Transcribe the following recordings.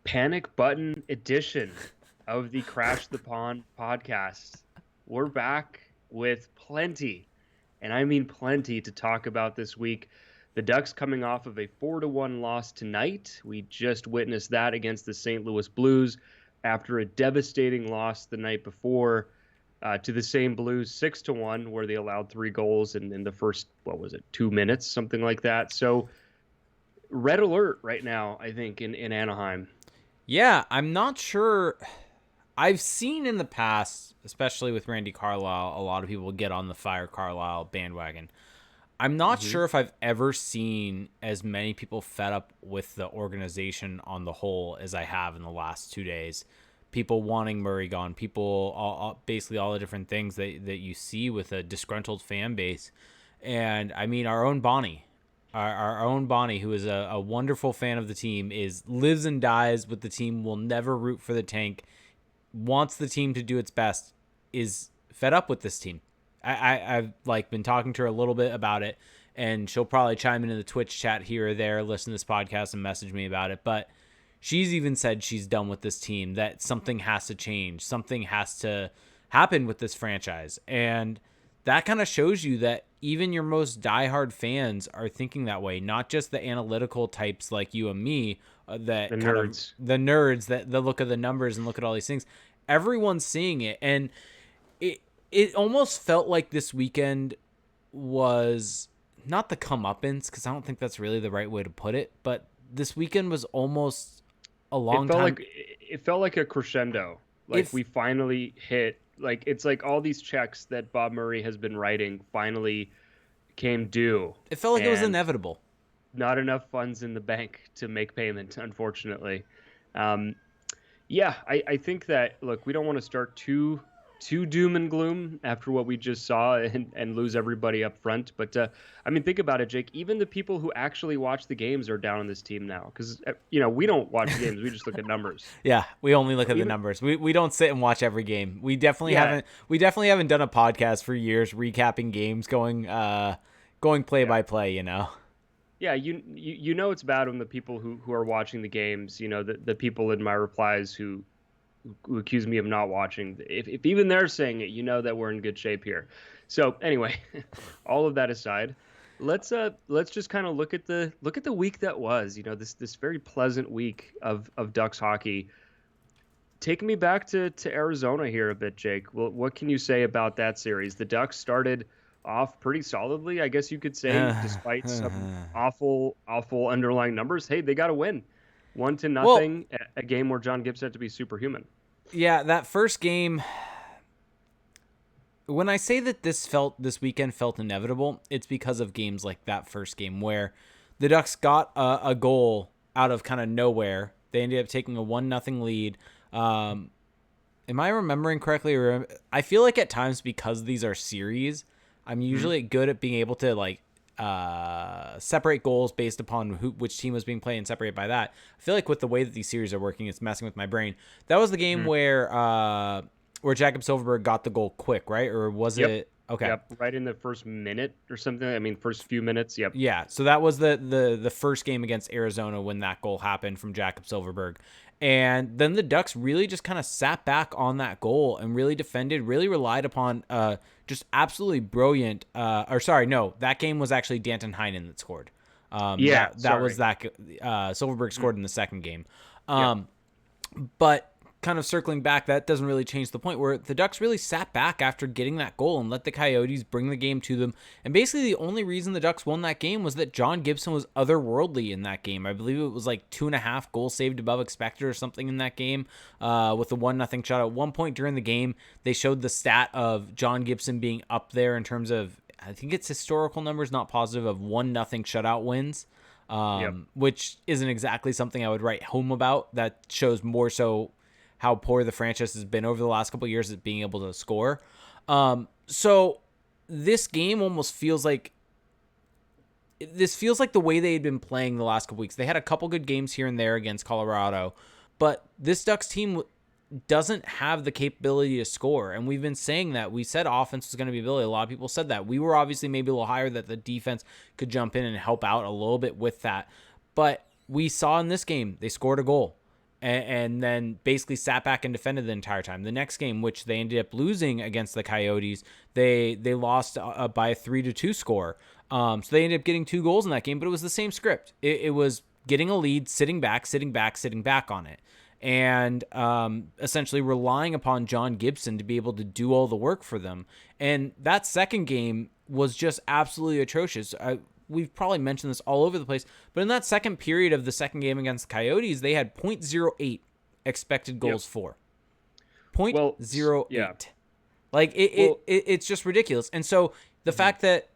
Panic button edition of the Crash the Pond podcast. We're back with plenty, and I mean plenty, to talk about this week. The Ducks coming off of a 4-1 loss tonight. We just witnessed that against the St. Louis Blues after a devastating loss the night before to the same Blues 6-1, where they allowed 3 goals in the first, 2 minutes, something like that. So red alert right now, I think, in Anaheim. Yeah, I'm not sure. I've seen in the past, especially with Randy Carlyle, a lot of people get on the Fire Carlyle bandwagon. I'm not sure if I've ever seen as many people fed up with the organization on the whole as I have in the last 2 days. People wanting Murray gone, basically all the different things that you see with a disgruntled fan base. And I mean, our own Bonnie, who is a wonderful fan of the team, lives and dies with the team, will never root for the tank, wants the team to do its best, is fed up with this team. I've been talking to her a little bit about it, and she'll probably chime into the Twitch chat here or there, listen to this podcast and message me about it. But she's even said she's done with this team, that something has to change. Something has to happen with this franchise. And that kind of shows you that even your most diehard fans are thinking that way, not just the analytical types like you and me, the nerds that look at the numbers and look at all these things. Everyone's seeing it. And it almost felt like this weekend was not the comeuppance, because I don't think that's really the right way to put it, but this weekend was almost a long time. It felt like a crescendo. We finally hit, it's like all these checks that Bob Murray has been writing finally came due. It felt like it was inevitable. Not enough funds in the bank to make payment, unfortunately. I think that, look, we don't want to start too doom and gloom after what we just saw and lose everybody up front. But, think about it, Jake. Even the people who actually watch the games are down on this team now because, we don't watch the games. We just look at numbers. Yeah, we only look at the numbers. We don't sit and watch every game. We definitely haven't done a podcast for years recapping games, going play by play, Yeah, you it's bad when the people who are watching the games, the people in my replies who accuse me of not watching, if even they're saying it, that we're in good shape here. So anyway, all of that aside, let's just kind of look at the week that was, this very pleasant week of Ducks hockey. Take me back to Arizona here a bit, Jake. Well, what can you say about that series? The Ducks started off pretty solidly, I guess you could say, despite some awful underlying numbers. Hey, they got a win. 1-0, a game where John Gibbs had to be superhuman. Yeah, that first game, when I say that this weekend felt inevitable, it's because of games like that first game where the Ducks got a goal out of kind of nowhere. They ended up taking a 1-0 lead. Am I remembering correctly? Or I feel like at times, because these are series, I'm usually good at being able to separate goals based upon which team was being played and separate by that. I feel like with the way that these series are working, it's messing with my brain. That was the game where Jacob Silfverberg got the goal quick, right? Or was it? Okay. Yep, right in the first minute or something. First few minutes. Yep. Yeah, so that was the first game against Arizona when that goal happened from Jacob Silfverberg. And then the Ducks really just kind of sat back on that goal and really defended, really relied upon just absolutely brilliant. That game was actually Danton Heinen that scored. Silfverberg scored in the second game. But kind of circling back, that doesn't really change the point where the Ducks really sat back after getting that goal and let the Coyotes bring the game to them. And basically the only reason the Ducks won that game was that John Gibson was otherworldly in that game. I believe it was 2.5 goals saved above expected or something in that game with the 1-0 shot. At one point during the game, they showed the stat of John Gibson being up there in terms of, I think it's historical numbers, not positive, of 1-0 shutout wins. Which isn't exactly something I would write home about. That shows more so how poor the franchise has been over the last couple of years at being able to score. So this game almost feels like the way they had been playing the last couple weeks. They had a couple good games here and there against Colorado, but this Ducks team doesn't have the capability to score. And we've been saying that. We said offense was going to be ability. A lot of people said that. We were obviously maybe a little higher that the defense could jump in and help out a little bit with that. But we saw in this game, they scored a goal. and then basically sat back and defended the entire time. The next game, which they ended up losing against the Coyotes, they lost by a 3-2 score. So they ended up getting 2 goals in that game, but it was the same script. It was getting a lead, sitting back on it, and essentially relying upon John Gibson to be able to do all the work for them. And that second game was just absolutely atrocious. We've probably mentioned this all over the place, but in that second period of the second game against the Coyotes, they had .08 expected goals for. .08. Yeah. Like it's just ridiculous. And so the fact that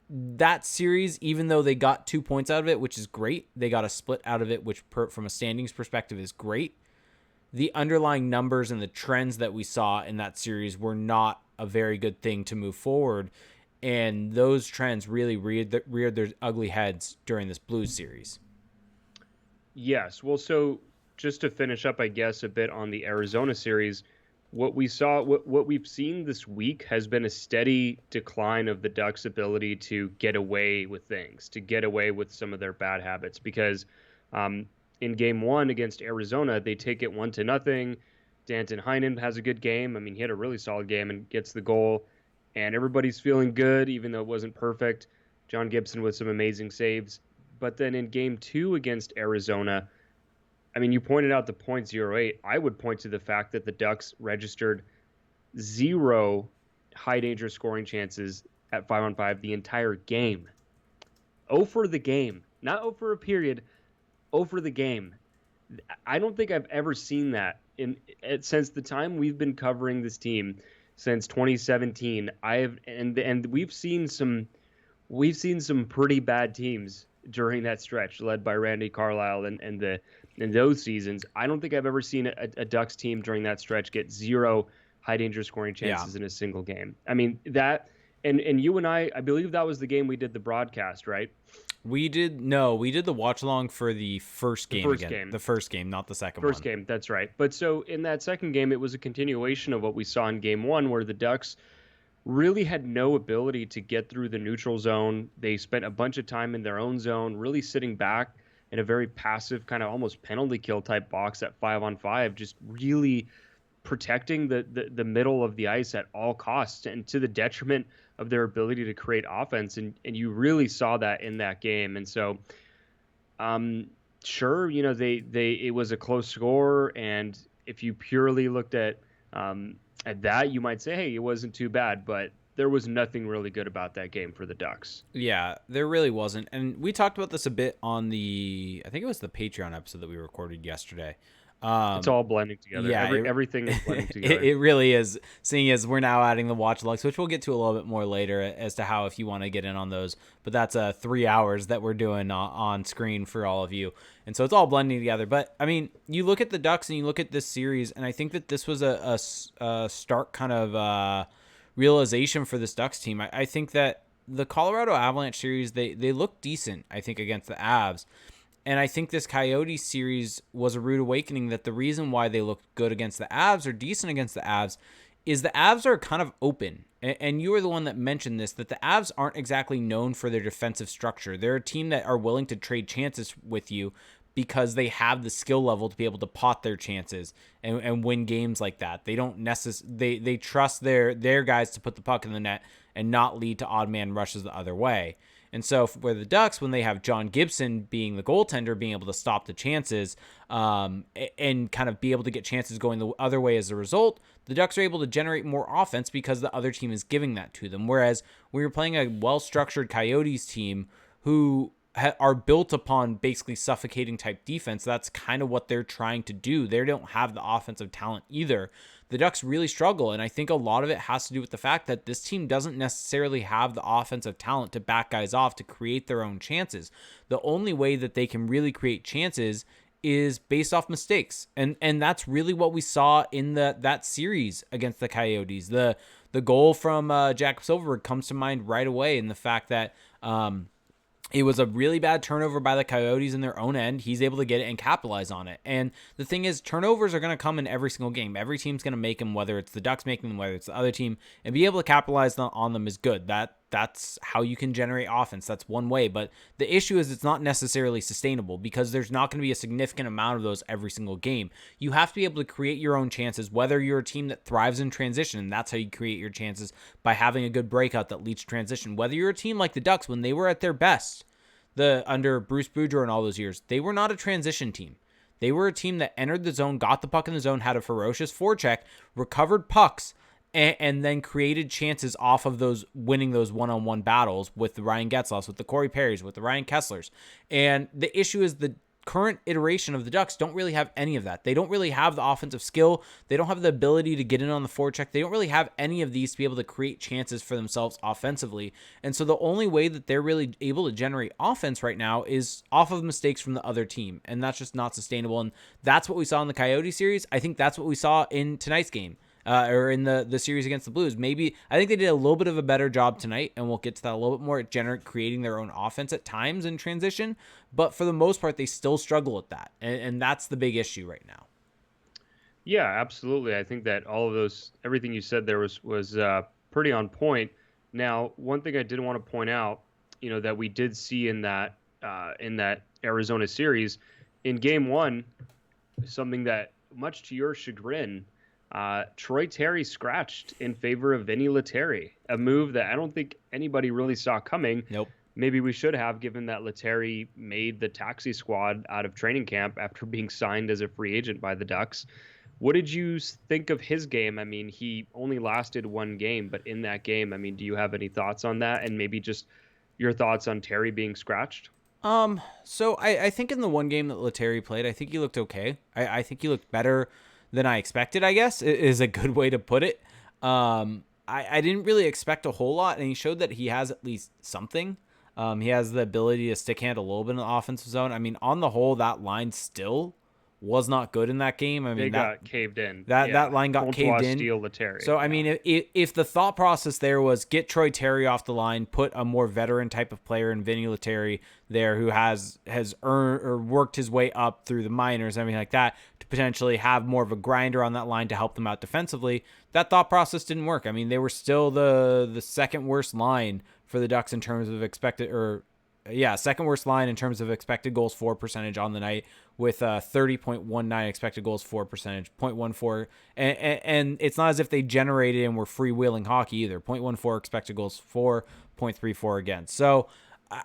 that series, even though they got 2 points out of it, which is great, they got a split out of it, which from a standings perspective is great. The underlying numbers and the trends that we saw in that series were not a very good thing to move forward. And those trends really reared their ugly heads during this Blues series. Yes. Well, so just to finish up, I guess, a bit on the Arizona series, what we've seen this week has been a steady decline of the Ducks' ability to get away with things, to get away with some of their bad habits. Because in Game 1 against Arizona, they take it 1-0. Danton Heinen has a good game. I mean, he had a really solid game and gets the goal. And everybody's feeling good, even though it wasn't perfect. John Gibson with some amazing saves. But then in Game 2 against Arizona, I mean, you pointed out the .08. I would point to the fact that the Ducks registered 0 high-danger scoring chances at 5-on-5 the entire game. 0 for the game. Not 0 for a period, 0 for the game. I don't think I've ever seen that since the time we've been covering this team, since 2017. And we've seen some pretty bad teams during that stretch, led by Randy Carlyle and in those seasons. I don't think I've ever seen a Ducks team during that stretch get 0 high danger scoring chances in a single game. I mean, that, and you and I believe that was the game we did the broadcast, right? We did the watch along for the first game. The first game, not the second one. First game, that's right. But so in that second game, it was a continuation of what we saw in Game 1, where the Ducks really had no ability to get through the neutral zone. They spent a bunch of time in their own zone, really sitting back in a very passive, kind of almost penalty kill type box at 5-on-5, just really protecting the middle of the ice at all costs, and to the detriment of their ability to create offense. And you really saw that in that game. And so, sure, you know, it was a close score, and if you purely looked at that, you might say, hey, it wasn't too bad, but there was nothing really good about that game for the Ducks. Yeah, there really wasn't. And we talked about this a bit on I think it was the Patreon episode that we recorded yesterday. It's all blending together. Yeah, everything is blending together. It really is, seeing as we're now adding the watch logs, which we'll get to a little bit more later as to how, if you want to get in on those. But that's 3 hours that we're doing on screen for all of you. And so it's all blending together. But, I mean, you look at the Ducks and you look at this series, and I think that this was a stark kind of realization for this Ducks team. I think that the Colorado Avalanche series, they look decent, I think, against the Avs. And I think this Coyotes series was a rude awakening that the reason why they looked good against the Avs, or decent against the Avs, is the Avs are kind of open. And you were the one that mentioned this, that the Avs aren't exactly known for their defensive structure. They're a team that are willing to trade chances with you because they have the skill level to be able to pot their chances and win games like that. They don't they trust their guys to put the puck in the net and not lead to odd man rushes the other way. And so for the Ducks, when they have John Gibson being the goaltender, being able to stop the chances and kind of be able to get chances going the other way as a result, the Ducks are able to generate more offense because the other team is giving that to them. Whereas when you're playing a well-structured Coyotes team who are built upon basically suffocating type defense, that's kind of what they're trying to do. They don't have the offensive talent either. The Ducks really struggle, and I think a lot of it has to do with the fact that this team doesn't necessarily have the offensive talent to back guys off to create their own chances. The only way that they can really create chances is based off mistakes, and that's really what we saw in that series against the Coyotes. The goal from Jack Silverberg comes to mind right away, in the fact that it was a really bad turnover by the Coyotes in their own end. He's able to get it and capitalize on it. And the thing is, turnovers are going to come in every single game. Every team's going to make them, whether it's the Ducks making them, whether it's the other team, and be able to capitalize on them is good. that's how you can generate offense. That's one way. But the issue is it's not necessarily sustainable because there's not going to be a significant amount of those every single game. You have to be able to create your own chances, whether you're a team that thrives in transition, and that's how you create your chances, by having a good breakout that leads to transition. Whether you're a team like the Ducks, when they were at their best, under Bruce Boudreau and all those years, they were not a transition team. They were a team that entered the zone, got the puck in the zone, had a ferocious forecheck, recovered pucks, and then created chances off of those, winning those one-on-one battles with the Ryan Getzlaffs, with the Corey Perrys, with the Ryan Kesslers. And the issue is the current iteration of the Ducks don't really have any of that. They don't really have the offensive skill. They don't have the ability to get in on the forecheck. They don't really have any of these to be able to create chances for themselves offensively. And so the only way that they're really able to generate offense right now is off of mistakes from the other team. And that's just not sustainable. And that's what we saw in the Coyote series. I think that's what we saw in tonight's game. Or in the series against the Blues. Maybe I think they did a little bit of a better job tonight, and we'll get to that a little bit more at creating their own offense at times in transition. But for the most part, they still struggle at that, and that's the big issue right now. Yeah, absolutely. I think that all of those, everything you said there was pretty on point. Now, one thing I did want to point out, that we did see in that Arizona series, in Game 1, something that, much to your chagrin, Troy Terry scratched in favor of Vinny Lettieri, a move that I don't think anybody really saw coming. Nope. Maybe we should have, given that Lettieri made the taxi squad out of training camp after being signed as a free agent by the Ducks. What did you think of his game? I mean, he only lasted one game, but in that game, I mean, do you have any thoughts on that? And maybe just your thoughts on Terry being scratched? So I think in the one game that Lettieri played, I think he looked okay. I think he looked better than I expected, I guess, is a good way to put it. I didn't really expect a whole lot, and he showed that he has at least something. He has the ability to stick hand a little bit in the offensive zone. I mean, on the whole, that line still was not good in that game. I mean, they got caved in. That line got caved in. So, I mean, if the thought process there was get Troy Terry off the line, put a more veteran type of player in Vinny Lettieri there who has earned or worked his way up through the minors, everything like that, to potentially have more of a grinder on that line to help them out defensively, that thought process didn't work. I mean, they were still the second worst line for the Ducks in terms of second worst line in terms of expected goals for percentage on the night, with 30.19 expected goals for percentage, 0.14. And it's not as if they generated and were freewheeling hockey either. 0.14 expected goals for, 0.34 against. So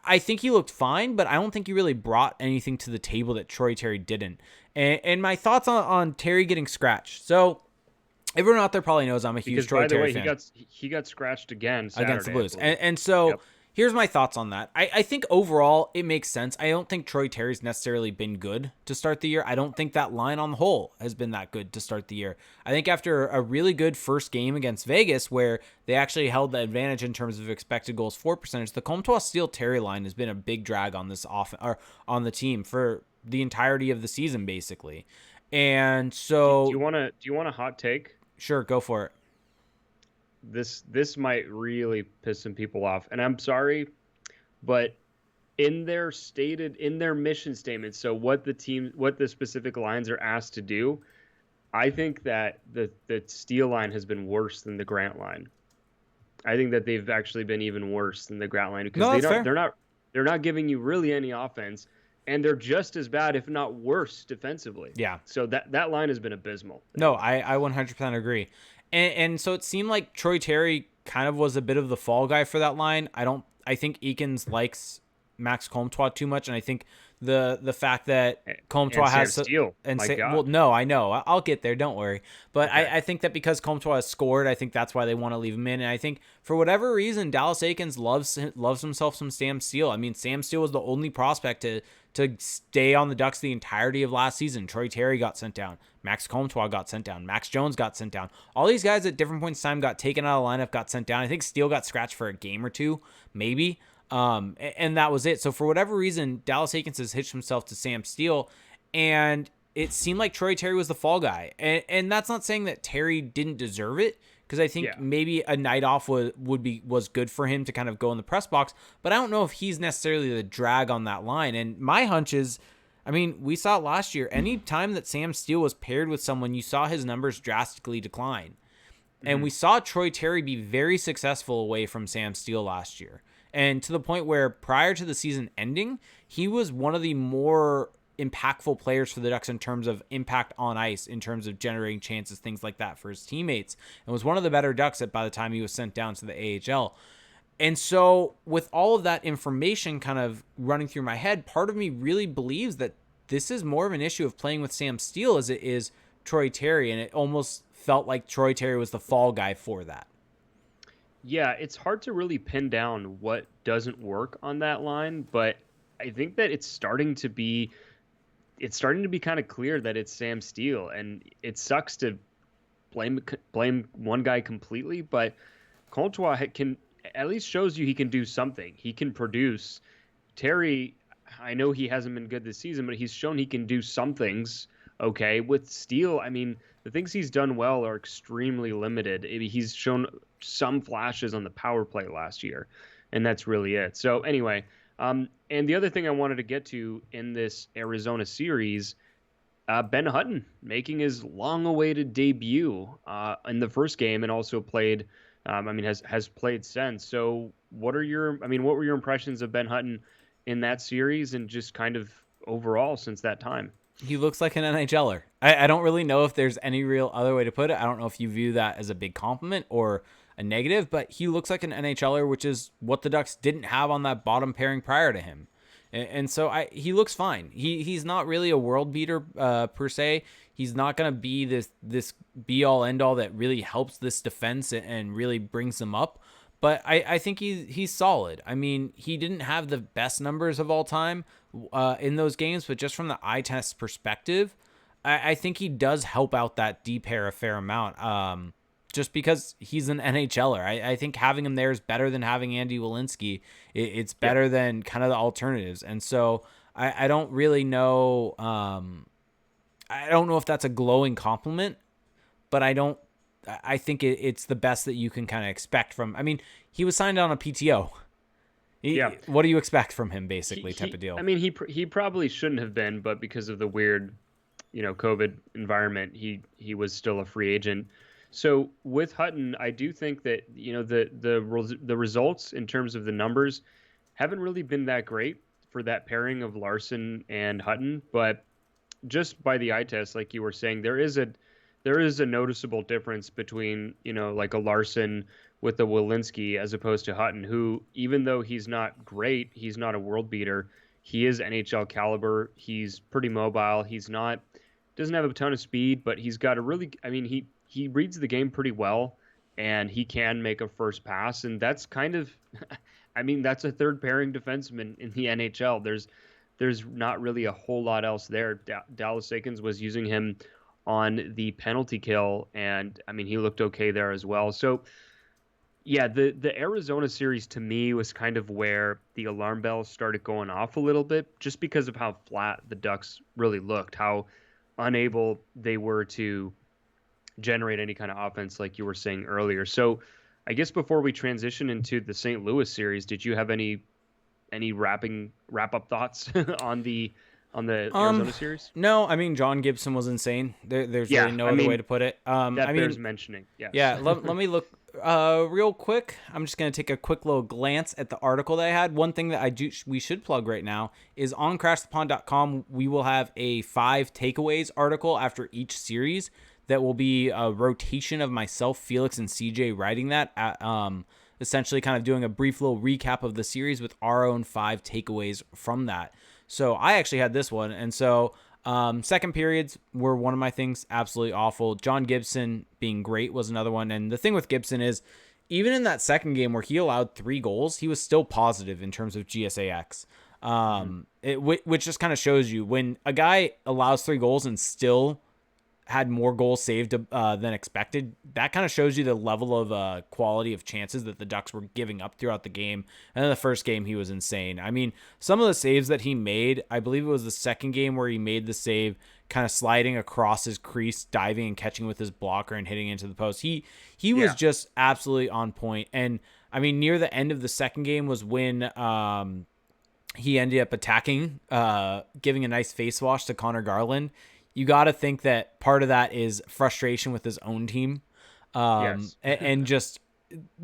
I think he looked fine, but I don't think he really brought anything to the table that Troy Terry didn't. And my thoughts on Terry getting scratched. So everyone out there probably knows I'm a huge Troy Terry fan. He got scratched again Saturday, against the Blues. And so... Yep. Here's my thoughts on that. I think overall it makes sense. I don't think Troy Terry's necessarily been good to start the year. I don't think that line on the whole has been that good to start the year. I think after a really good first game against Vegas, where they actually held the advantage in terms of expected goals for percentage, the Comtois Steele Terry line has been a big drag on this on the team for the entirety of the season, basically. And so, do you want a hot take? Sure, go for it. This might really piss some people off, and I'm sorry, but in their mission statement, so what the specific lines are asked to do, I think that the Steele line has been worse than the Grant line. I think that they've actually been even worse than the Grant line, because they're not giving you really any offense, and they're just as bad, if not worse, defensively. Yeah. So that line has been abysmal. No, I 100% agree. And so it seemed like Troy Terry kind of was a bit of the fall guy for that line. I think Eakins likes Max Comtois too much, and I think the fact that Comtois has Steele. Well, no, I know, I'll get there, don't worry. But okay. I think that because Comtois has scored, I think that's why they want to leave him in. And I think for whatever reason, Dallas Eakins loves himself some Sam Steele. I mean, Sam Steele was the only prospect to stay on the Ducks the entirety of last season. Troy Terry got sent down. Max Comtois got sent down. Max Jones got sent down. All these guys at different points in time got taken out of the lineup, got sent down. I think Steele got scratched for a game or two, maybe. And that was it. So for whatever reason, Dallas Eakins has hitched himself to Sam Steele, and it seemed like Troy Terry was the fall guy. And that's not saying that Terry didn't deserve it, because I think maybe a night off was good for him to kind of go in the press box, but I don't know if he's necessarily the drag on that line. And my hunch is, I mean, we saw it last year. Any time that Sam Steele was paired with someone, you saw his numbers drastically decline. And we saw Troy Terry be very successful away from Sam Steele last year. And to the point where prior to the season ending, he was one of the more impactful players for the Ducks in terms of impact on ice, in terms of generating chances, things like that for his teammates, and was one of the better Ducks by the time he was sent down to the AHL. And so with all of that information kind of running through my head, part of me really believes that this is more of an issue of playing with Sam Steele as it is Troy Terry, and it almost felt like Troy Terry was the fall guy for that. Yeah, it's hard to really pin down what doesn't work on that line, but I think that it's starting to be kind of clear that it's Sam Steele, and it sucks to blame one guy completely, but Comtois can at least shows you he can do something. He can produce. Terry, I know he hasn't been good this season, but he's shown he can do some things. Okay, with Steele, I mean, the things he's done well are extremely limited. He's shown some flashes on the power play last year, and that's really it. So anyway, and the other thing I wanted to get to in this Arizona series, Ben Hutton making his long-awaited debut in the first game, and also played. Has played since. So what were your impressions of Ben Hutton in that series, and just kind of overall since that time? He looks like an NHLer. I don't really know if there's any real other way to put it. I don't know if you view that as a big compliment or a negative, but he looks like an NHLer, which is what the Ducks didn't have on that bottom pairing prior to him. And so he looks fine. He's not really a world beater per se. He's not going to be this be all end all that really helps this defense and really brings them up. But I think he's solid. I mean, he didn't have the best numbers of all time in those games, but just from the eye test perspective, I think he does help out that D pair a fair amount. Just because he's an NHLer. I think having him there is better than having Andy Welinski. It's better than kind of the alternatives. And so I don't really know. I don't know if that's a glowing compliment, but I think it's the best that you can kind of expect from. I mean, he was signed on a PTO. What do you expect from him, basically, type of deal? I mean, he probably shouldn't have been, but because of the weird, COVID environment, he was still a free agent. So with Hutton, I do think that the results in terms of the numbers haven't really been that great for that pairing of Larson and Hutton, but just by the eye test, like you were saying, there is a noticeable difference between like a Larson with a Welinski as opposed to Hutton, who, even though he's not great, he's not a world beater. He is NHL caliber. He's pretty mobile. Doesn't have a ton of speed, but he's got he reads the game pretty well, and he can make a first pass, and that's kind of, that's a third pairing defenseman in the NHL. There's not really a whole lot else there. Dallas Eakins was using him on the penalty kill, and he looked okay there as well. So yeah, the Arizona series to me was kind of where the alarm bells started going off a little bit, just because of how flat the Ducks really looked, how unable they were to generate any kind of offense, like you were saying earlier. So I guess before we transition into the St. Louis series, did you have any wrap up thoughts on the Arizona series? No, John Gibson was insane. There's really no other way to put it. That bears mentioning. Yes. Yeah. let me look real quick. I'm just gonna take a quick little glance at the article that I had. One thing that we should plug right now is on crashthepond.com. We will have a 5 takeaways article after each series. That will be a rotation of myself, Felix, and CJ writing that, essentially kind of doing a brief little recap of the series with our own 5 takeaways from that. So I actually had this one. And so second periods were one of my things, absolutely awful. John Gibson being great was another one. And the thing with Gibson is, even in that second game where he allowed 3 goals, he was still positive in terms of GSAX. Which just kind of shows you, when a guy allows 3 goals and still had more goals saved than expected, that kind of shows you the level of quality of chances that the Ducks were giving up throughout the game. And in the first game, he was insane. Some of the saves that he made, I believe it was the second game where he made the save kind of sliding across his crease, diving and catching with his blocker and hitting into the post. He was just absolutely on point. And near the end of the second game was when he ended up attacking, giving a nice face wash to Connor Garland. You got to think that part of that is frustration with his own team. Yes. And just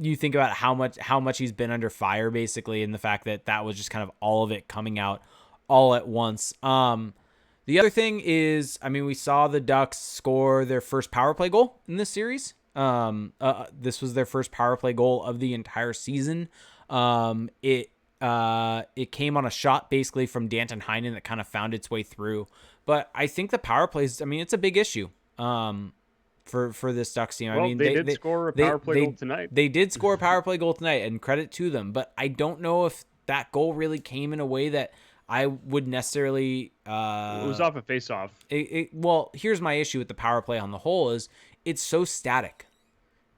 you think about how much he's been under fire basically, and the fact that that was just kind of all of it coming out all at once. The other thing is, I mean, we saw the Ducks score their first power play goal in this series. This was their first power play goal of the entire season. It came on a shot basically from Danton Heinen that kind of found its way through. But I think the power plays, I mean, it's a big issue. For this Ducks team. I Well, mean, they did score a power play goal tonight. They did score a power play goal tonight, and credit to them. But I don't know if that goal really came in a way that I would necessarily. It was off a face-off. Well, here's my issue with the power play on the whole is it's so static.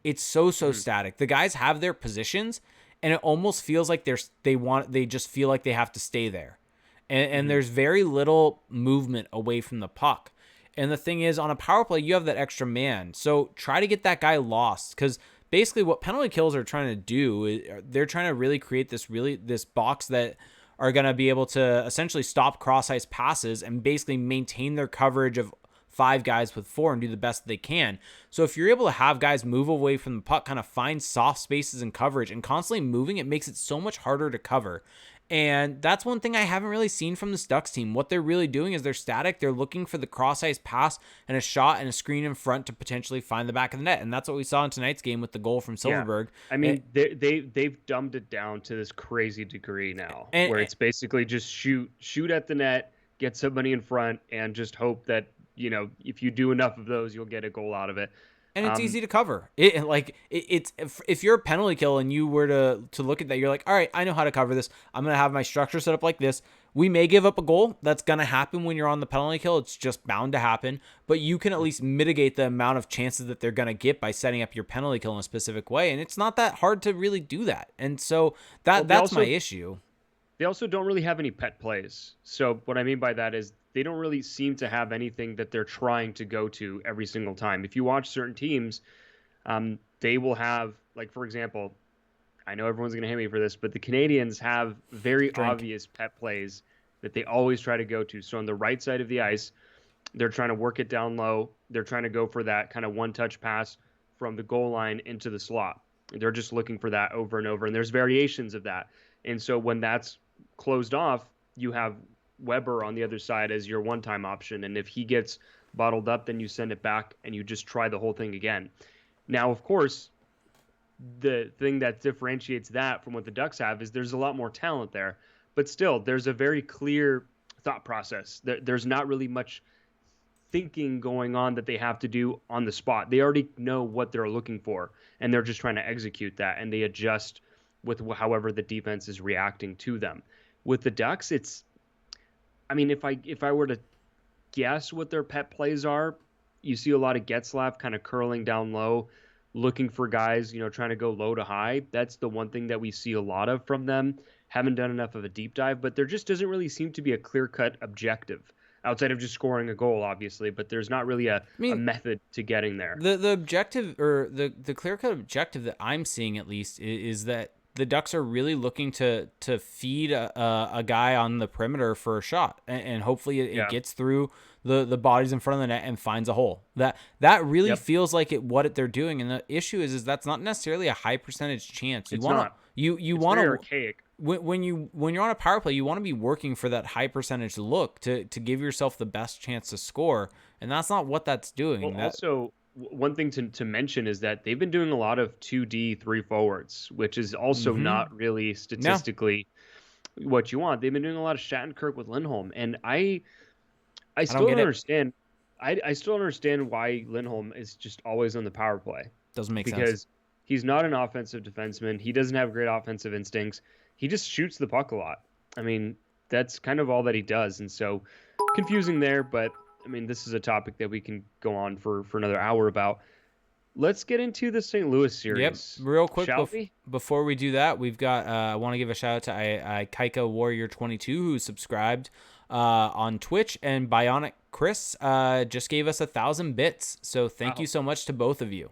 It's so static. The guys have their positions, and it almost feels like they just feel like they have to stay there, and there's very little movement away from the puck. And the thing is, on a power play, you have that extra man. So try to get that guy lost, because basically what penalty kills are trying to do is they're trying to really create this box that are going to be able to essentially stop cross ice passes and basically maintain their coverage of 5 guys with 4 and do the best they can. So if you're able to have guys move away from the puck, kind of find soft spaces in coverage and constantly moving, it makes it so much harder to cover. And that's one thing I haven't really seen from this Ducks team. What they're really doing is they're static. They're looking for the cross ice pass and a shot and a screen in front to potentially find the back of the net. And that's what we saw in tonight's game with the goal from Silfverberg. Yeah. I mean, they've dumbed it down to this crazy degree now, where it's basically just shoot at the net, get somebody in front, and just hope that, you know, if you do enough of those, you'll get a goal out of it. And it's easy to cover. It's if you're a penalty kill and you were to look at that, you're like, all right, I know how to cover this. I'm gonna have my structure set up like this. We may give up a goal. That's gonna happen when you're on the penalty kill. It's just bound to happen. But you can at least mitigate the amount of chances that they're gonna get by setting up your penalty kill in a specific way. And it's not that hard to really do that. And so that's my issue. They also don't really have any pet plays. So what I mean by that is they don't really seem to have anything that they're trying to go to every single time. If you watch certain teams, they will have, like, for example, I know everyone's going to hate me for this, but the Canadians have very obvious pet plays that they always try to go to. So on the right side of the ice, they're trying to work it down low. They're trying to go for that kind of one-touch pass from the goal line into the slot. They're just looking for that over and over, and there's variations of that. And so when that's closed off, you have Weber on the other side as your one-time option. And if he gets bottled up, then you send it back and you just try the whole thing again. Now, of course, the thing that differentiates that from what the Ducks have is there's a lot more talent there. But still, there's a very clear thought process. There's not really much thinking going on that they have to do on the spot. They already know what they're looking for, and they're just trying to execute that, and they adjust with however the defense is reacting to them. With the Ducks, I mean, if I were to guess what their pet plays are, you see a lot of Getzlaf kind of curling down low, looking for guys, you know, trying to go low to high. That's the one thing that we see a lot of from them. Haven't done enough of a deep dive, but there just doesn't really seem to be a clear-cut objective outside of just scoring a goal, obviously, but there's not really a method to getting there. The objective, or the clear-cut objective that I'm seeing at least, is that the Ducks are really looking to feed a guy on the perimeter for a shot, and hopefully it gets through the bodies in front of the net and finds a hole. That really feels like what they're doing, and the issue is that's not necessarily a high percentage chance. It's not. You want to archaic. When you're on a power play, you want to be working for that high percentage look to give yourself the best chance to score, and that's not what that's doing. Well, also, one thing to mention is that they've been doing a lot of 2D 3 forwards, which is also not really statistically what you want. They've been doing a lot of Shattenkirk with Lindholm, and I still don't understand. I still understand why Lindholm is just always on the power play. Doesn't make sense. Because he's not an offensive defenseman. He doesn't have great offensive instincts. He just shoots the puck a lot. I mean, that's kind of all that he does. And so confusing there, but I mean, this is a topic that we can go on for another hour about. Let's get into the St. Louis series. Yep, real quick we? Before we do that, we've got. I want to give a shout out to Kaika Warrior 22 who subscribed on Twitch, and Bionic Chris just gave us 1,000 bits. So thank you so much to both of you.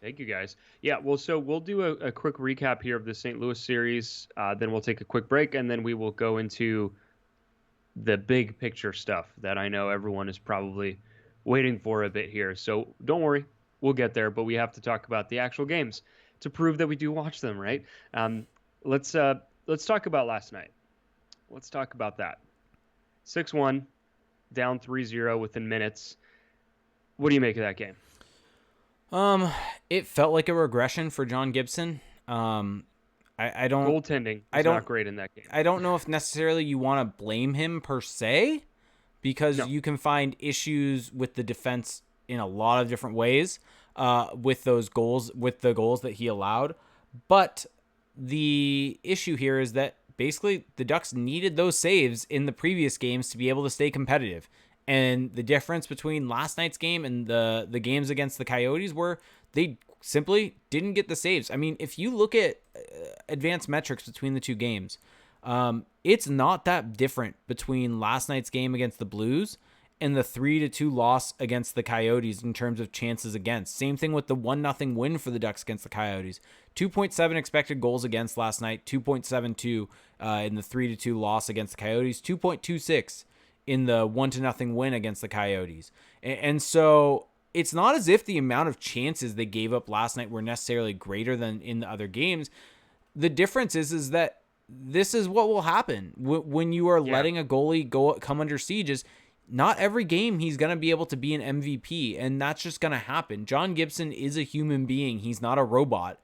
Thank you, guys. Yeah, well, so we'll do a quick recap here of the St. Louis series. Then we'll take a quick break, and then we will go into the big picture stuff that I know everyone is probably waiting for a bit here. So don't worry. we'll get there, but we have to talk about the actual games to prove that we do watch them, right? Um, let's talk about last night. Let's talk about that. 6-1, down 3-0 within minutes. What do you make of that game? It felt like a regression for John Gibson. I don't Goaltending I was don't not great in that game. I don't know if necessarily you want to blame him per se, because No. you can find issues with the defense in a lot of different ways, with the goals that he allowed. But the issue here is that basically the Ducks needed those saves in the previous games to be able to stay competitive. And the difference between last night's game and the games against the Coyotes were they simply didn't get the saves. I mean, if you look at advanced metrics between the two games, it's not that different between last night's game against the Blues and the 3-2 loss against the Coyotes in terms of chances against. Same thing with the 1-0 win for the Ducks against the Coyotes. 2.7 expected goals against last night, 2.72 in the 3-2 loss against the Coyotes, 2.26 in the 1-0 win against the Coyotes. And so it's not as if the amount of chances they gave up last night were necessarily greater than in the other games. The difference is that this is what will happen when you are letting a goalie come under siege. Is not every game he's going to be able to be an MVP, and that's just going to happen. John Gibson is a human being. He's not a robot.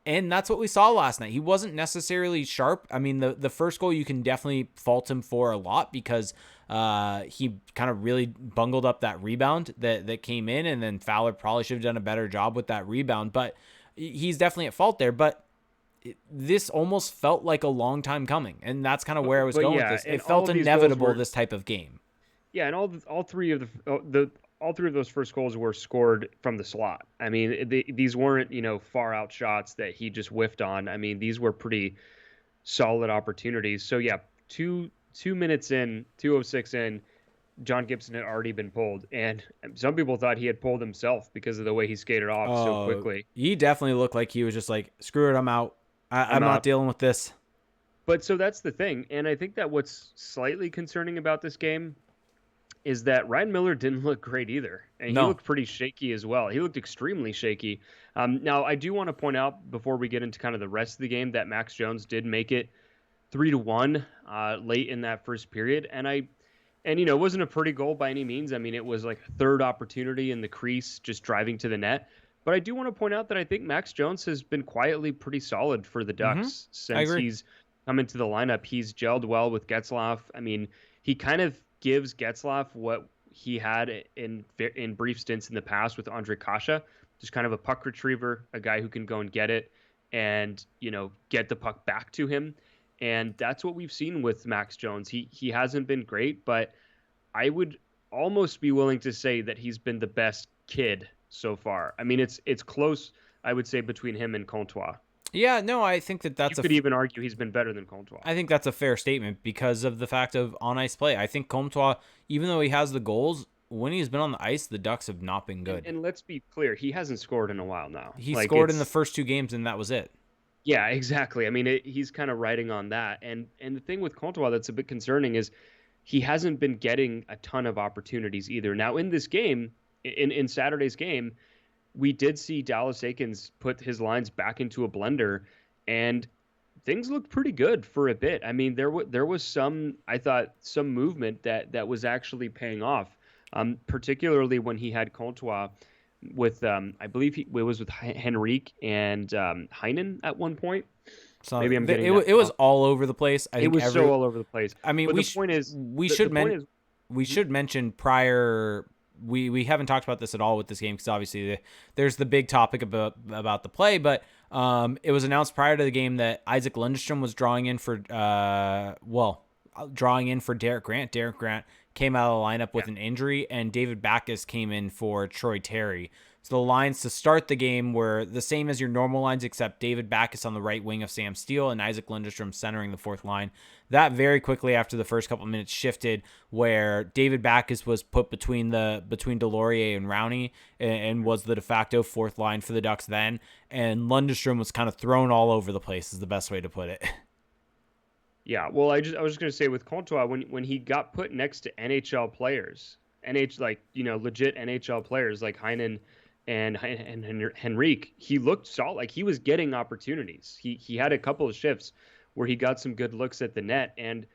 And that's what we saw last night. He wasn't necessarily sharp. I mean, the first goal you can definitely fault him for a lot because he kind of really bungled up that rebound that came in, and then Fowler probably should have done a better job with that rebound. But he's definitely at fault there. But this almost felt like a long time coming, and that's kind of where I was going with this. It felt inevitable, this type of game. Yeah, and all three of all three of those first goals were scored from the slot. I mean, these weren't, far out shots that he just whiffed on. I mean, these were pretty solid opportunities. So yeah, two minutes in, 2:06 in, John Gibson had already been pulled, and some people thought he had pulled himself because of the way he skated off so quickly. He definitely looked like he was just like, screw it, I'm out. I'm not dealing with this. But so that's the thing, and I think that what's slightly concerning about this game is that Ryan Miller didn't look great either. And he looked pretty shaky as well. He looked extremely shaky. Now, I do want to point out before we get into kind of the rest of the game that Max Jones did make it 3-1 late in that first period. And it wasn't a pretty goal by any means. I mean, it was like a third opportunity in the crease, just driving to the net. But I do want to point out that I think Max Jones has been quietly pretty solid for the Ducks since he's come into the lineup. He's gelled well with Getzlaf. I mean, he kind of gives Getzlaf what he had in brief stints in the past with Andre Kasha, just kind of a puck retriever, a guy who can go and get it and, get the puck back to him. And that's what we've seen with Max Jones. He hasn't been great, but I would almost be willing to say that he's been the best kid so far. I mean, it's close, I would say, between him and Comtois. Yeah, no, I think that's you could even argue he's been better than Comtois. I think that's a fair statement because of the fact of on-ice play. I think Comtois, even though he has the goals, when he's been on the ice, the Ducks have not been good. And let's be clear, he hasn't scored in a while now. He scored in the first two games, and that was it. Yeah, exactly. I mean, he's kind of riding on that. And the thing with Comtois that's a bit concerning is he hasn't been getting a ton of opportunities either. Now, in this game, in Saturday's game, we did see Dallas Eakins put his lines back into a blender, and things looked pretty good for a bit. I mean, there was some movement that was actually paying off, particularly when he had Comtois with, I believe it was with Henrique and Heinen at one point. So maybe I'm getting it was all over the place. I think it was so all over the place. I mean, the point is we should mention prior. We haven't talked about this at all with this game because obviously there's the big topic about the play, but it was announced prior to the game that Isaac Lundstrom was drawing in for Derek Grant. Derek Grant came out of the lineup with an injury, and David Backes came in for Troy Terry. So the lines to start the game were the same as your normal lines, except David Backes on the right wing of Sam Steele and Isaac Lundstrom centering the fourth line. That very quickly after the first couple of minutes shifted, where David Backes was put between Delorier and Rowney and was the de facto fourth line for the Ducks then, and Lundstrom was kind of thrown all over the place is the best way to put it. Yeah, well, I was just going to say with Comtois, when he got put next to NHL players, legit NHL players like Heinen and Henrique, he looked solid. Like he was getting opportunities. He had a couple of shifts where he got some good looks at the net, and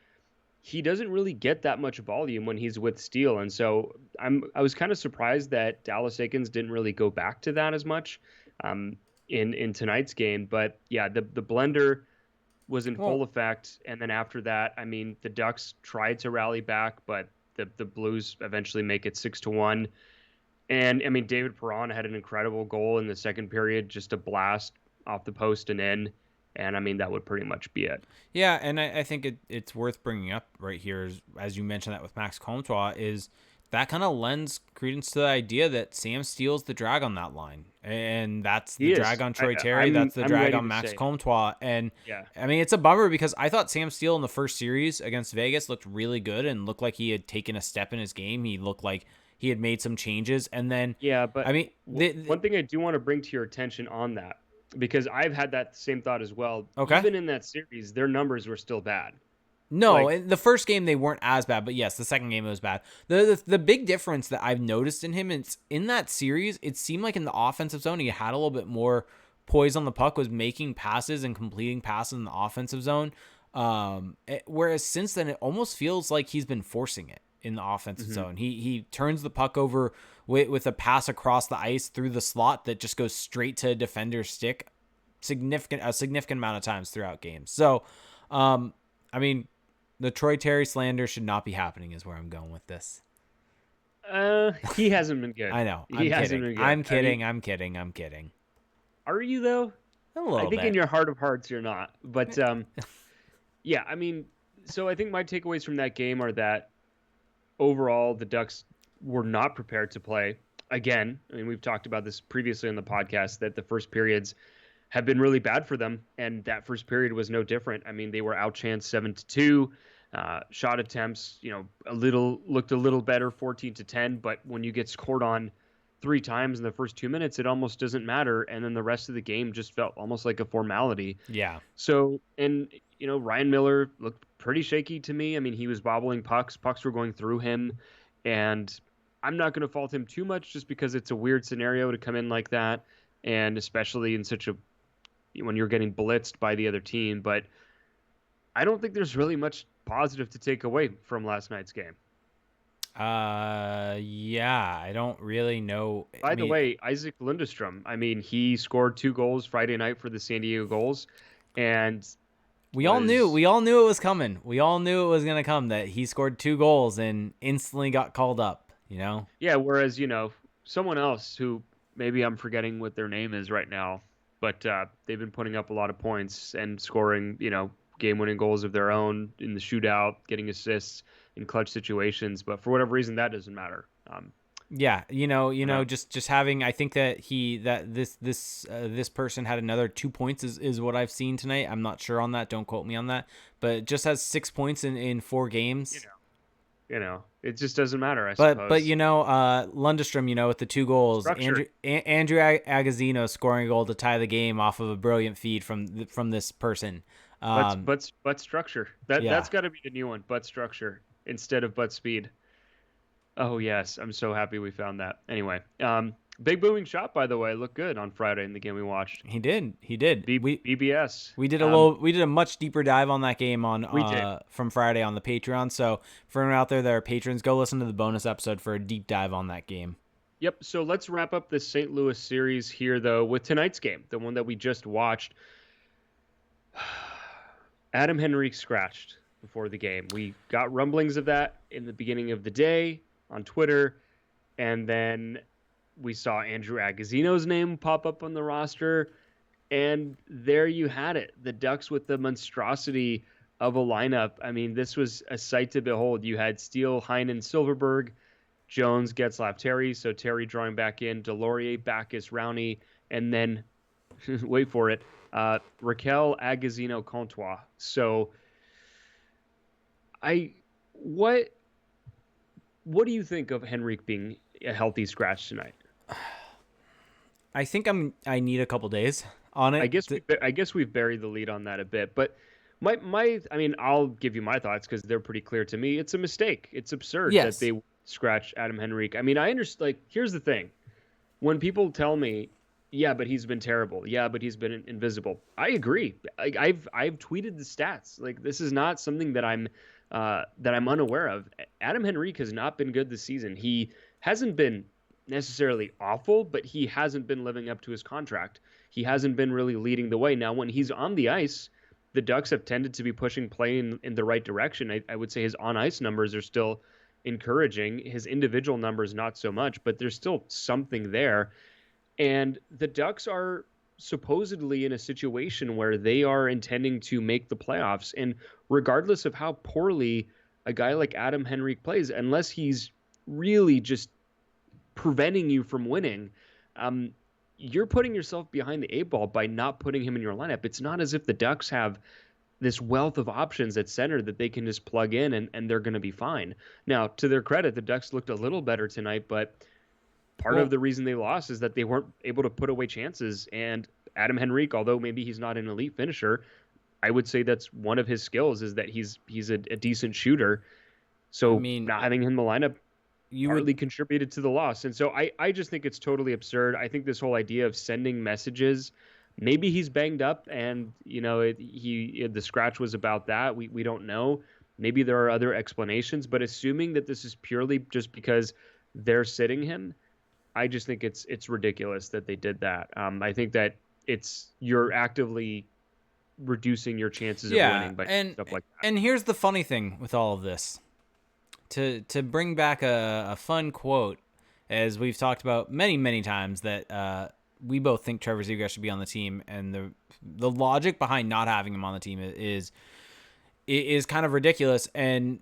he doesn't really get that much volume when he's with Steele. And so I was kind of surprised that Dallas Eakins didn't really go back to that as much um, in tonight's game. But yeah, the blender was in full Well, effect, and then after that, I mean, the Ducks tried to rally back, but the Blues eventually make it 6-1. And I mean, David Perron had an incredible goal in the second period, just a blast off the post and in. And I mean, that would pretty much be it. yeah, and I think it's worth bringing up right here, as you mentioned that with Max Comtois, is that kind of lends credence to the idea that Sam Steele's the drag on that line. And that's the He drag is. on Troy Terry. That's the I'm drag ready on to Max say, Comtois. And yeah, I mean, it's a bummer because I thought Sam Steele in the first series against Vegas looked really good and looked like he had taken a step in his game. He looked like he had made some changes. And then, yeah. But I mean, one thing I do want to bring to your attention on that, because I've had that same thought as well. okay. Even in that series, their numbers were still bad. No, Like, in the first game they weren't as bad, but yes, the second game it was bad. The big difference that I've noticed in him is in that series, it seemed like in the offensive zone he had a little bit more poise on the puck, was making passes and completing passes in the offensive zone. Whereas since then, it almost feels like he's been forcing it in the offensive zone. He turns the puck over with a pass across the ice through the slot that just goes straight to a defender's stick, a significant amount of times throughout games. So, I mean, the Troy Terry slander should not be happening is where I'm going with this. he hasn't been good. I know. He hasn't been good. I'm kidding. I mean, I'm kidding. I'm kidding. are you though? A I little think in bit. your heart of hearts you're not. But yeah, I mean, so I think my takeaways from that game are that overall the Ducks were not prepared to play. Again, I mean, we've talked about this previously on the podcast that the first periods have been really bad for them, and that first period was no different. I mean, they were outchanced 7-2. Shot attempts, looked a little better, 14-10. But when you get scored on 3 times in the first 2 minutes, it almost doesn't matter. And then the rest of the game just felt almost like a formality. Yeah. So, and Ryan Miller looked pretty shaky to me. I mean, he was bobbling pucks. Pucks were going through him, and I'm not going to fault him too much just because it's a weird scenario to come in like that, and especially in when you're getting blitzed by the other team. But I don't think there's really much positive to take away from last night's game. Yeah, I don't really know. By the way, Isaac Lundestrom, I mean, he scored 2 goals Friday night for the San Diego Gulls, and we all knew it was coming. We all knew it was going to come, that he scored 2 goals and instantly got called up, Yeah, whereas, someone else who maybe I'm forgetting what their name is right now, but they've been putting up a lot of points and scoring, game-winning goals of their own in the shootout, getting assists in clutch situations. But for whatever reason, that doesn't matter. Yeah, just having, I think that this person had another 2 points is what I've seen tonight. I'm not sure on that. Don't quote me on that. But just has 6 points in 4 games. It just doesn't matter, I suppose. But Lundestrom, with the 2 goals, Andrew Agazzino scoring a goal to tie the game off of a brilliant feed from this person. But structure. That's got to be the new one. But structure instead of but speed. Oh yes, I'm so happy we found that. Anyway, big booming shot, by the way, looked good on Friday in the game we watched. He did. BBS. We did a much deeper dive on that game from Friday on the Patreon. So for anyone out there that are patrons, go listen to the bonus episode for a deep dive on that game. Yep. So let's wrap up the St. Louis series here, though, with tonight's game, the one that we just watched. Adam Henrique scratched before the game. We got rumblings of that in the beginning of the day on Twitter, and then we saw Andrew Agazzino's name pop up on the roster, and there you had it. The Ducks with the monstrosity of a lineup. I mean, this was a sight to behold. You had Steele, Heinen, Silverberg, Jones, Getzlaf, Terry, so Terry drawing back in, Delorier, Backus, Rowney, and then, wait for it, Raquel, Agazzino, Comtois. So, what do you think of Henrique being a healthy scratch tonight? I think I need a couple days on it. I guess we've buried the lead on that a bit, but I mean, I'll give you my thoughts because they're pretty clear to me. It's a mistake. It's absurd that they scratch Adam Henrique. I mean, I understand. Like, here's the thing: when people tell me, yeah, but he's been terrible. Yeah, but he's been invisible. I agree. I've tweeted the stats. Like this is not something that I'm unaware of. Adam Henrique has not been good this season. He hasn't been necessarily awful, but he hasn't been living up to his contract. He hasn't been really leading the way. Now, when he's on the ice, the Ducks have tended to be pushing play in the right direction. I would say his on ice numbers are still encouraging. His individual numbers, not so much, but there's still something there. And the Ducks are supposedly in a situation where they are intending to make the playoffs. And regardless of how poorly a guy like Adam Henrique plays, unless he's really just preventing you from winning, um, you're putting yourself behind the eight ball by not putting him in your lineup. It's not as if the Ducks have this wealth of options at center that they can just plug in and they're going to be fine. Now, to their credit, the Ducks looked a little better tonight, but part of the reason they lost is that they weren't able to put away chances. And Adam Henrique, although maybe he's not an elite finisher, I would say that's one of his skills is that he's a decent shooter. I So mean, not having him in the lineup you partly would, contributed to the loss. And so I just think it's totally absurd. I think this whole idea of sending messages, maybe he's banged up and, the scratch was about that. We don't know. Maybe there are other explanations, but assuming that this is purely just because they're sitting him, I just think it's ridiculous that they did that. I think that you're actively reducing your chances of winning by stuff like that. and here's the funny thing with all of this. To bring back a fun quote, as we've talked about many times, that we both think Trevor Zegras should be on the team, and the logic behind not having him on the team is kind of ridiculous. And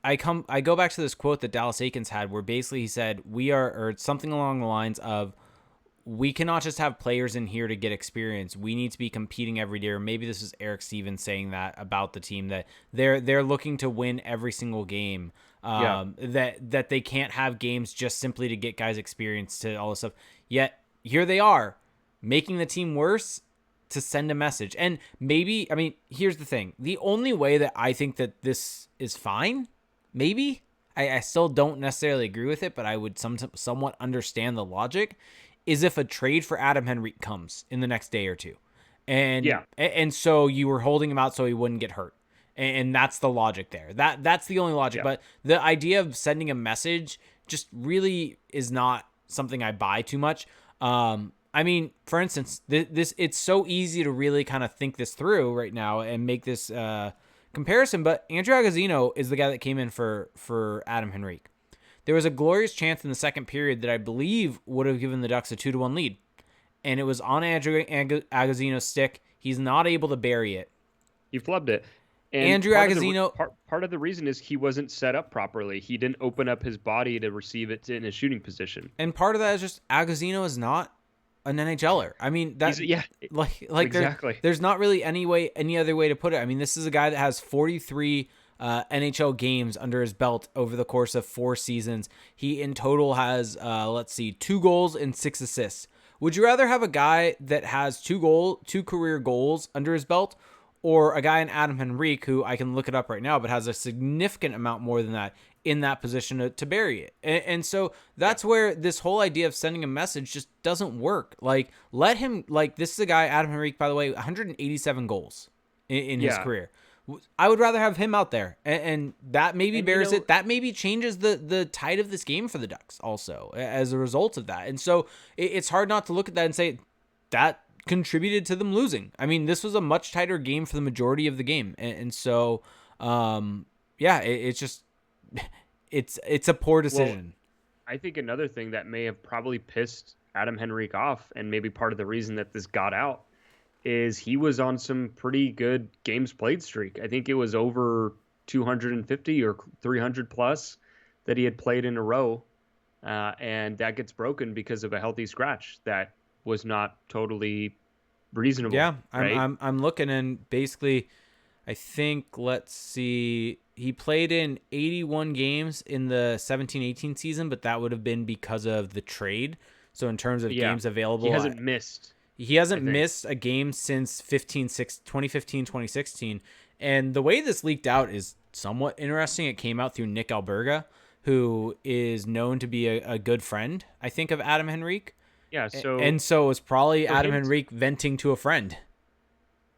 I go back to this quote that Dallas Eakins had, where basically he said, or something along the lines of, we cannot just have players in here to get experience. We need to be competing every day. Or maybe this is Eric Stevens saying that about the team, that they're looking to win every single game. That they can't have games just simply to get guys experience to all this stuff. Yet here they are making the team worse to send a message. And maybe, I mean, here's the thing. The only way that I think that this is fine, maybe, I still don't necessarily agree with it, but I would somewhat understand the logic, is if a trade for Adam Henrique comes in the next day or two. And so you were holding him out so he wouldn't get hurt. And that's the logic there. That's the only logic. Yeah. But the idea of sending a message just really is not something I buy too much. I mean, for instance, this it's so easy to really kind of think this through right now and make this comparison. But Andrew Agozzino is the guy that came in for Adam Henrique. There was a glorious chance in the second period that I believe would have given the Ducks a 2-1 lead. And it was on Andrew Agozzino's stick. He's not able to bury it. He flubbed it. And Andrew Agozzino... Part of the reason is he wasn't set up properly. He didn't open up his body to receive it in a shooting position. And part of that is just Agozzino is not an NHLer. I mean, exactly. There's not really any other way to put it. I mean, this is a guy that has 43... NHL games under his belt over the course of 4 seasons. He in total has, 2 goals and 6 assists. Would you rather have a guy that has 2 career goals under his belt, or a guy in Adam Henrique, who I can look it up right now, but has a significant amount more than that in that position to bury it? And so that's where this whole idea of sending a message just doesn't work. Like, let him, this is a guy, Adam Henrique, by the way, 187 goals in his career. I would rather have him out there, and that maybe bears it. That maybe changes the tide of this game for the Ducks also as a result of that. And so it's hard not to look at that and say that contributed to them losing. I mean, this was a much tighter game for the majority of the game. And so, it's just, it's a poor decision. Well, I think another thing that may have probably pissed Adam Henrique off, and maybe part of the reason that this got out, is he was on some pretty good games played streak. I think it was over 250 or 300 plus that he had played in a row. And that gets broken because of a healthy scratch that was not totally reasonable. Yeah, right? I'm looking, and basically, I think, let's see, he played in 81 games in the 17-18 season, but that would have been because of the trade. So in terms of games available, he hasn't missed. He hasn't missed a game since 2015-2016. And the way this leaked out is somewhat interesting. It came out through Nick Alberga, who is known to be a good friend, I think, of Adam Henrique. Yeah, And so it's probably for Adam him, Henrique venting to a friend.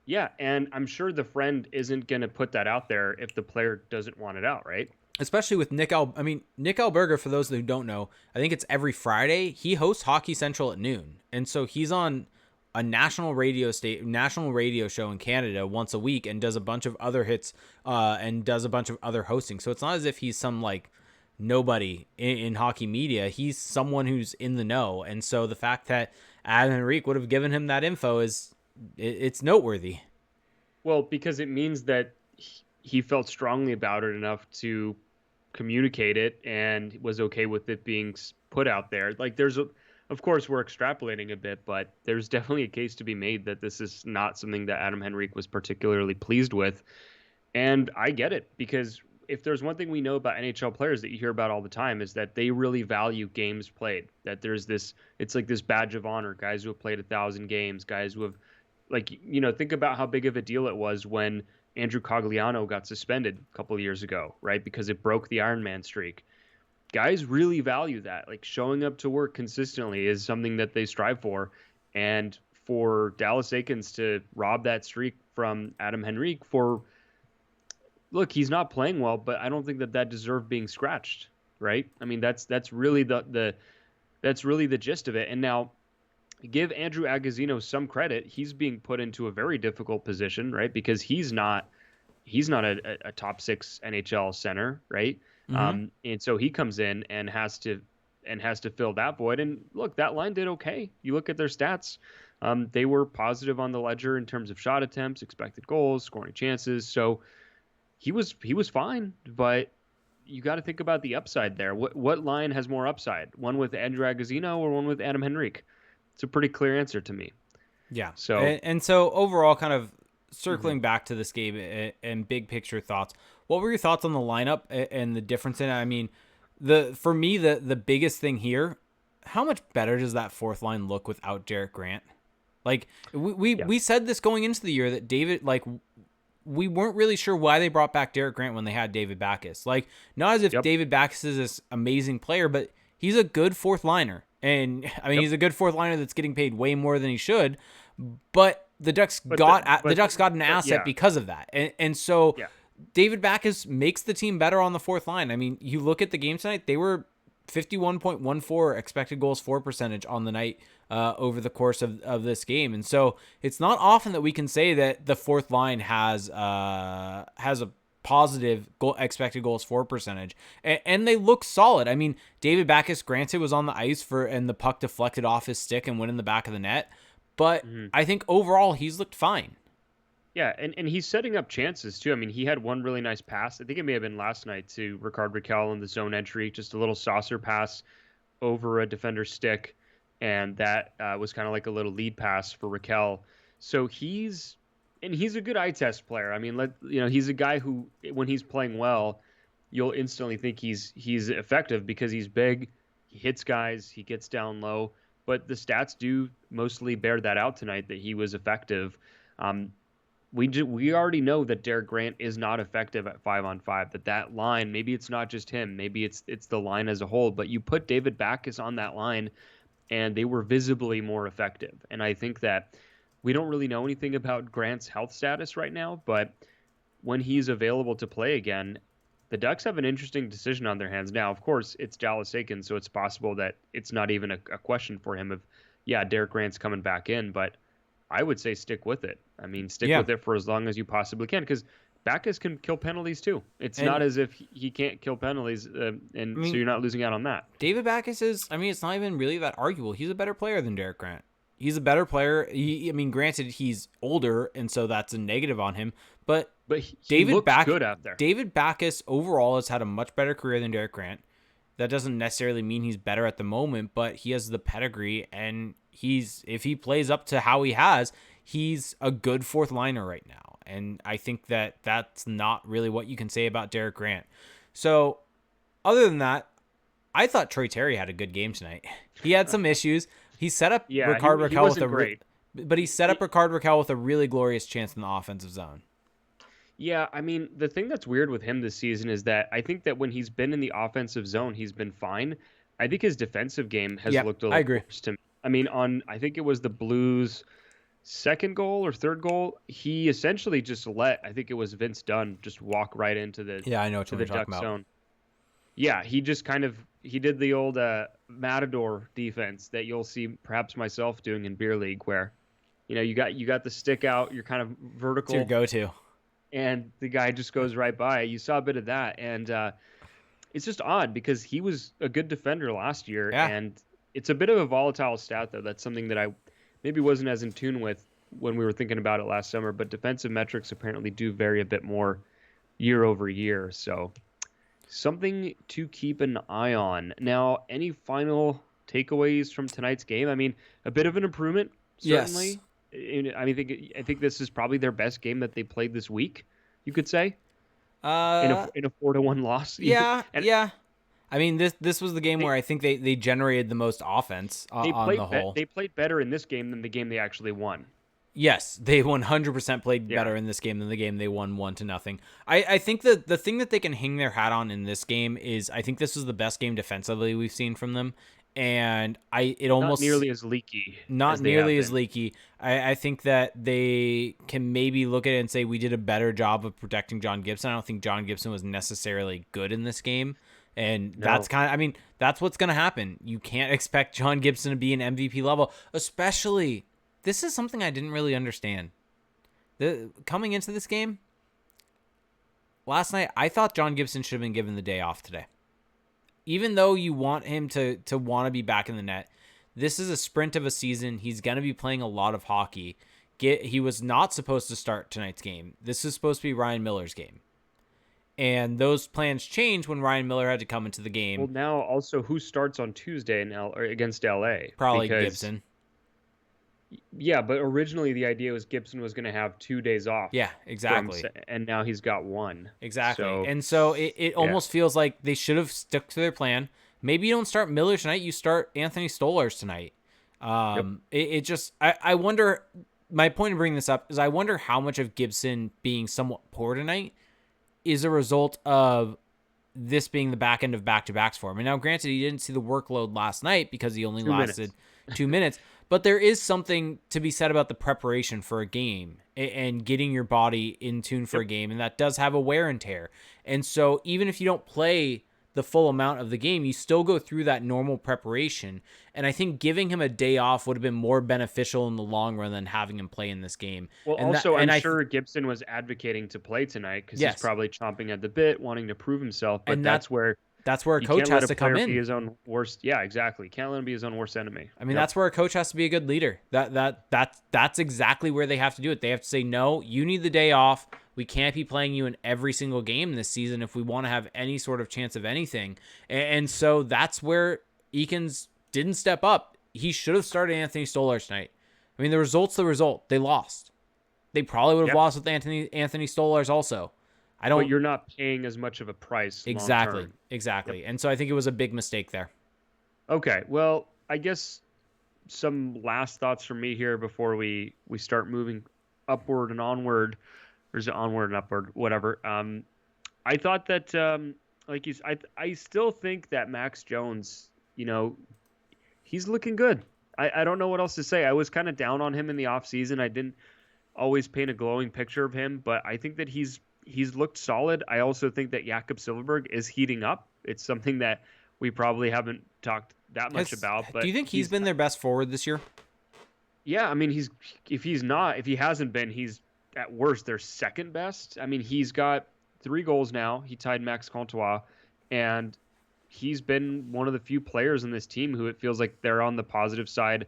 yeah, and I'm sure the friend isn't going to put that out there if the player doesn't want it out, right? Especially with Nick Alberga, for those who don't know, I think it's every Friday. He hosts Hockey Central at noon. And so he's on a national radio show in Canada once a week and does a bunch of other hits and does a bunch of other hosting. So it's not as if he's some like nobody in hockey media. He's someone who's in the know. And so the fact that Adam Henrique would have given him that info it's noteworthy. Well, because it means that he felt strongly about it enough to communicate it and was okay with it being put out there. Like of course we're extrapolating a bit, but there's definitely a case to be made that this is not something that Adam Henrique was particularly pleased with. And I get it, because if there's one thing we know about NHL players that you hear about all the time is that they really value games played, that there's it's like this badge of honor, guys who have played 1,000 games, guys who have, like, think about how big of a deal it was when Andrew Cogliano got suspended a couple of years ago, right? Because it broke the Ironman streak. Guys really value that. Like, showing up to work consistently is something that they strive for. And for Dallas Eakins to rob that streak from Adam Henrique look, he's not playing well, but I don't think that deserved being scratched, right? I mean, that's really that's really the gist of it. And now, give Andrew Agozzino some credit. He's being put into a very difficult position, right? Because he's not a top 6 NHL center, right? Mm-hmm. And so he comes in and has to fill that void. And look, that line did okay. You look at their stats. They were positive on the ledger in terms of shot attempts, expected goals, scoring chances. So he was fine, but you got to think about the upside there. What line has more upside? One with Andrew Agozzino or one with Adam Henrique? It's a pretty clear answer to me. Yeah. So and so overall, kind of circling back to this game and big picture thoughts. What were your thoughts on the lineup and the difference in it? I mean, for me, the biggest thing here, how much better does that fourth line look without Derek Grant? Like we said this going into the year that David, like, we weren't really sure why they brought back Derek Grant when they had David Backes. Like, not as if David Backes is this amazing player, but he's a good fourth liner. And I mean, he's a good fourth liner that's getting paid way more than he should. But the Ducks got an asset because of that. And so David Backes makes the team better on the fourth line. I mean, you look at the game tonight, they were 51.14 expected goals for percentage on the night over the course of this game. And so it's not often that we can say that the fourth line has a positive expected goals for percentage, and they look solid. I mean, David Backes, granted, was on the ice and the puck deflected off his stick and went in the back of the net, but I think overall he's looked fine. Yeah, and he's setting up chances too. I mean, he had one really nice pass. I think it may have been last night to Rickard Rakell in the zone entry, just a little saucer pass over a defender's stick, and that was kind of like a little lead pass for Rakell. So he's a good eye test player. I mean, he's a guy who, when he's playing well, you'll instantly think he's effective because he's big, he hits guys, he gets down low. But the stats do mostly bear that out tonight, that he was effective. We already know that Derek Grant is not effective at 5-on-5. That line, maybe it's not just him, maybe it's the line as a whole. But you put David Backes on that line, and they were visibly more effective. And I think that we don't really know anything about Grant's health status right now, but when he's available to play again, the Ducks have an interesting decision on their hands. Now, of course, it's Dallas Eakins, so it's possible that it's not even a question for him of, Derek Grant's coming back in, but I would say stick with it. I mean, stick with it for as long as you possibly can, because Backes can kill penalties too. It's not as if he can't kill penalties, so you're not losing out on that. David Backes is, it's not even really that arguable. He's a better player than Derek Grant. He's a better player. Granted, he's older, and so that's a negative on him. But he looks good out there. David Backes overall has had a much better career than Derek Grant. That doesn't necessarily mean he's better at the moment, but he has the pedigree, and if he plays up to how he has, he's a good fourth liner right now. And I think that that's not really what you can say about Derek Grant. So other than that, I thought Troy Terry had a good game tonight. He had some issues. He set up Rickard Rakell with great. But he set up Rickard Rakell with a really glorious chance in the offensive zone. Yeah, I mean, the thing that's weird with him this season is that I think that when he's been in the offensive zone, he's been fine. I think his defensive game has Yep, looked a I little agree. worse to me. I mean, I think it was the Blues' second goal or third goal, he essentially just let, I think it was Vince Dunn, just walk right into the Yeah, I know which to one the you're talking Duck about. zone. Yeah, he just kind of he did the old Matador defense that you'll see perhaps myself doing in beer league, where you got the stick out, you're kind of It's your vertical, go-to. and the guy just goes right by. You saw a bit of that, and it's just odd because he was a good defender last year, Yeah. and it's a bit of a volatile stat though. That's something that I maybe wasn't as in tune with when we were thinking about it last summer. But defensive metrics apparently do vary a bit more year over year, so something to keep an eye on. Now, any final takeaways from tonight's game? I mean, a bit of an improvement, Yes. certainly. I think this is probably their best game that they played this week. You could say Uh, in a 4-1 loss. yeah, And yeah. I mean, this was the game they where I think they generated the most offense on the whole. they played better in this game than the game they actually won. Yes, they 100% played Yeah. better in this game than the game they won 1-0. I think that the thing that they can hang their hat on in this game is I think this was the best game defensively we've seen from them, and it Not almost nearly as leaky not as they have nearly as been. leaky. I think that they can maybe look at it and say we did a better job of protecting John Gibson. I don't think John Gibson was necessarily good in this game. And that's No. I mean, that's what's going to happen. You can't expect John Gibson to be an MVP level, especially. This is something I didn't really understand. Coming into this game, last night, I thought John Gibson should have been given the day off today. Even though you want him to want to be back in the net, this is a sprint of a season. He's going to be playing a lot of hockey. He was not supposed to start tonight's game. This is supposed to be Ryan Miller's game. And those plans changed when Ryan Miller had to come into the Well, game. now also who starts on Tuesday or against LA? Probably Because Gibson. yeah, but originally the idea was Gibson was going to have 2 days off Yeah, from, exactly. and now he's got one. Exactly. So And so it yeah, almost feels like they should have stuck to their plan. Maybe you don't start Miller tonight, you start Anthony Stolarz tonight. yep. It just, I wonder, my point of bringing this up is I wonder how much of Gibson being somewhat poor tonight is a result of this being the back end of back-to-backs for him. And now, granted, he didn't see the workload last night because he only 2 minutes. lasted 2 minutes. But there is something to be said about the preparation for a game and getting your body in tune for Yep. a game. And that does have a wear and tear. And so even if you don't play the full amount of the game, you still go through that normal preparation. And I think giving him a day off would have been more beneficial in the long run than having him play in this game. Well, And that, also and I'm I, sure Gibson was advocating to play tonight because he's yes. probably chomping at the bit, wanting to prove himself. But And that's where that's where a you coach can't let has a to come player be in. his own worst. Yeah, exactly. Can't let him be his own worst enemy. I mean, Yep. that's where a coach has to be a good leader. That's exactly where they have to do it. They have to say, no, you need the day off. We can't be playing you in every single game this season if we want to have any sort of chance of anything. And so that's where Eakins didn't step up. He should have started Anthony Stolarz tonight. I mean, the result's the result. They lost. They probably would have Yep. lost with Anthony Stolarz also. I But don't you're not paying as much of a price long term. exactly. Yep. And so I think it was a big mistake there. Okay. Well, I guess some last thoughts from me here before we start moving upward and onward, or is it onward and upward, whatever. I thought that like I still think that Max Jones, he's looking good. I don't know what else to say. I was kind of down on him in the offseason. I didn't always paint a glowing picture of him, but I think that he's looked solid. I also think that Jakob Silfverberg is heating up. It's something that we probably haven't talked that much about. But Do you think he's been their best forward this year? yeah, I mean, if he hasn't been, he's at worst their second best. I mean, he's got 3 goals now. He tied Max Comtois, and he's been one of the few players in this team who it feels like they're on the positive side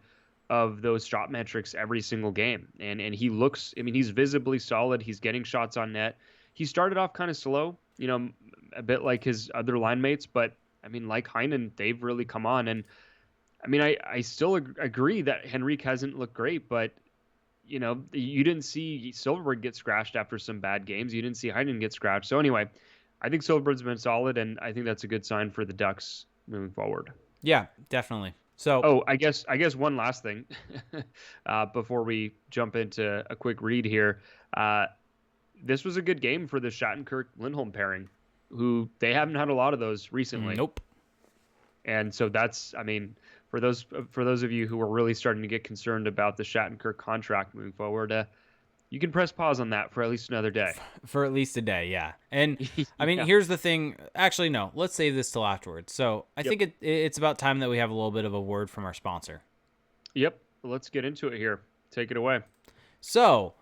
of those shot metrics every single game. And he looks, I mean, he's visibly solid. He's getting shots on net. He started off kind of slow, a bit like his other line mates, but I mean, like Heinen, they've really come on. And I mean, I still agree that Henrique hasn't looked great, but you didn't see Silverberg get scratched after some bad games. You didn't see Heinen get scratched. So anyway, I think Silverberg's been solid, and I think that's a good sign for the Ducks moving forward. Yeah, definitely. So, Oh, I guess one last thing before we jump into a quick read here. this was a good game for the Shattenkirk-Lindholm pairing, who they haven't had a lot of those recently. Nope. And so that's, I mean, for those of you who are really starting to get concerned about the Shattenkirk contract moving forward, you can press pause on that for at least another day. For at least a day, yeah. And I mean, Yeah. here's the thing. Actually, no. Let's save this till afterwards. So I Yep. think it's about time that we have a little bit of a word from our sponsor. Yep. Let's get into it here. Take it away. So,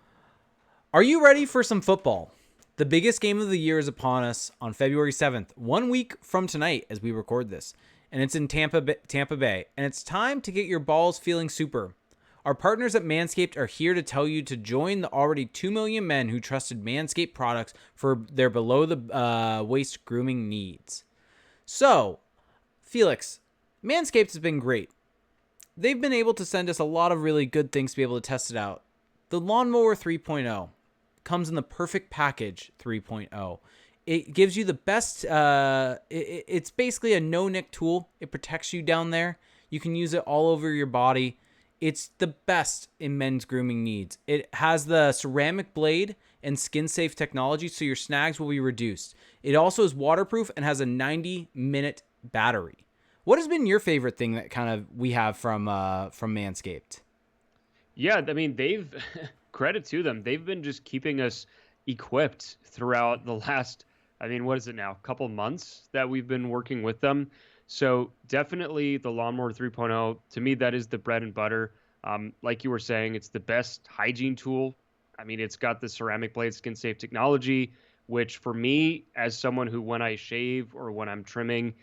are you ready for some football? The biggest game of the year is upon us on February 7th, 1 week from tonight as we record this. And it's in Tampa Bay. And it's time to get your balls feeling super. Our partners at Manscaped are here to tell you to join the already 2 million men who trusted Manscaped products for their below-the-waist grooming needs. So, Felix, Manscaped has been great. They've been able to send us a lot of really good things to be able to test it out. The Lawnmower 3.0 comes in the perfect package 3.0. It gives you the best, it's basically a no-nick tool. It protects you down there. You can use it all over your body. It's the best in men's grooming needs. It has the ceramic blade and skin-safe technology, so your snags will be reduced. It also is waterproof and has a 90-minute battery. What has been your favorite thing that kind of we have from Manscaped? Yeah, I mean, they've credit to them. They've been just keeping us equipped throughout the last, I mean, what is it now? Couple months that we've been working with them. So definitely the Lawnmower 3.0, to me, that is the bread and butter. Like you were saying, it's the best hygiene tool. I mean, it's got the ceramic blade skin safe technology, which for me, as someone who, when I shave or when I'm trimming,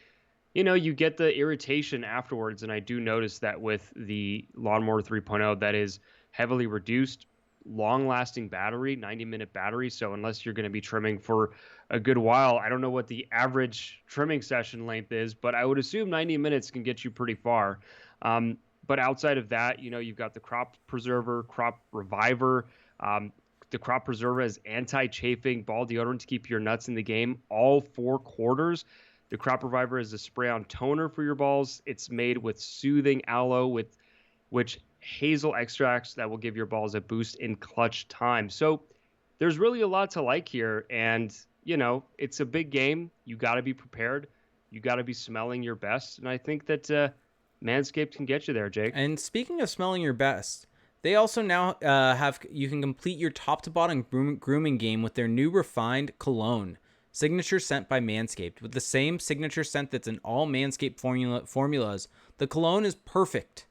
you get the irritation afterwards. And I do notice that with the Lawnmower 3.0, that is heavily reduced, long-lasting battery, 90-minute battery. So unless you're going to be trimming for a good while, I don't know what the average trimming session length is, but I would assume 90 minutes can get you pretty far. But outside of that, you've got the Crop Preserver, Crop Reviver. The Crop Preserver has anti-chafing ball deodorant to keep your nuts in the game all 4 quarters. The Crop Reviver is a spray-on toner for your balls. It's made with soothing aloe, with which hazel extracts that will give your balls a boost in clutch time. So there's really a lot to like here. And, it's a big game. You got to be prepared. You got to be smelling your best. And I think that Manscaped can get you there, Jake. And speaking of smelling your best, they also now you can complete your top to bottom grooming game with their new refined cologne. Signature scent by Manscaped. With the same signature scent that's in all Manscaped formulas, the cologne is perfect,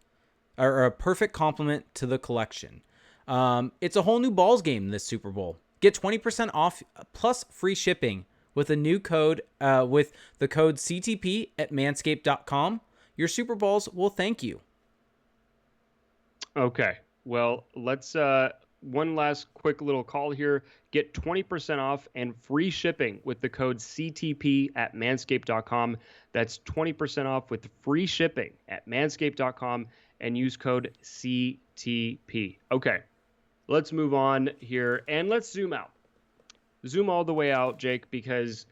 or a perfect complement to the collection. It's a whole new balls game this Super Bowl. Get 20% off plus free shipping with a new code, with the code CTP at manscaped.com. Your Super Bowls will thank you. Okay. Well, let's one last quick little call here. Get 20% off and free shipping with the code CTP at manscaped.com. That's 20% off with free shipping at manscaped.com and use code CTP. Okay, let's move on here and let's zoom out. Zoom all the way out, Jake, because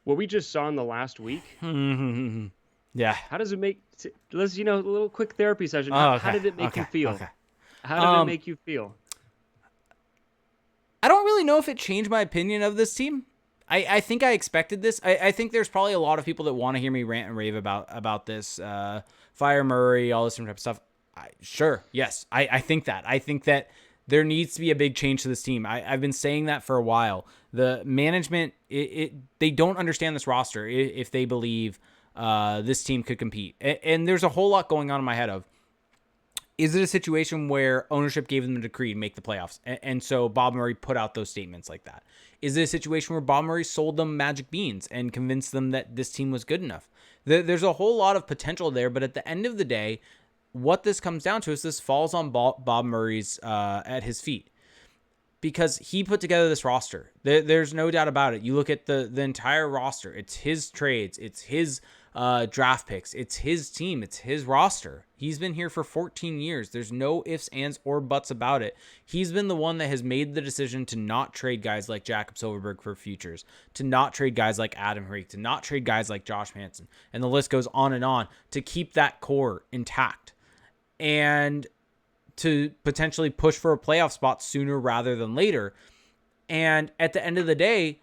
what we just saw in the last week. Yeah. How does it make? Let's a little quick therapy session. How did it make you feel? Okay. How did it make you feel? I don't really know if it changed my opinion of this team. I think I expected this. I think there's probably a lot of people that want to hear me rant and rave about this. Fire Murray, all this different type of stuff. Sure, yes, I think that. I think that there needs to be a big change to this team. I've been saying that for a while. The management, they don't understand this roster if they believe this team could compete. And there's a whole lot going on in my head of, is it a situation where ownership gave them a decree to make the playoffs? And so Bob Murray put out those statements like that. Is it a situation where Bob Murray sold them magic beans and convinced them that this team was good enough? There's a whole lot of potential there, but at the end of the day, what this comes down to is this falls on Bob Murray's at his feet. Because he put together this roster. There's no doubt about it. You look at the entire roster. It's his trades. It's his draft picks. It's his team. It's his roster. He's been here for 14 years. There's no ifs, ands, or buts about it. He's been the one that has made the decision to not trade guys like Jakob Silfverberg for futures, to not trade guys like Adam Henrique, to not trade guys like Josh Manson. And the list goes on, to keep that core intact. And to potentially push for a playoff spot sooner rather than later. And at the end of the day,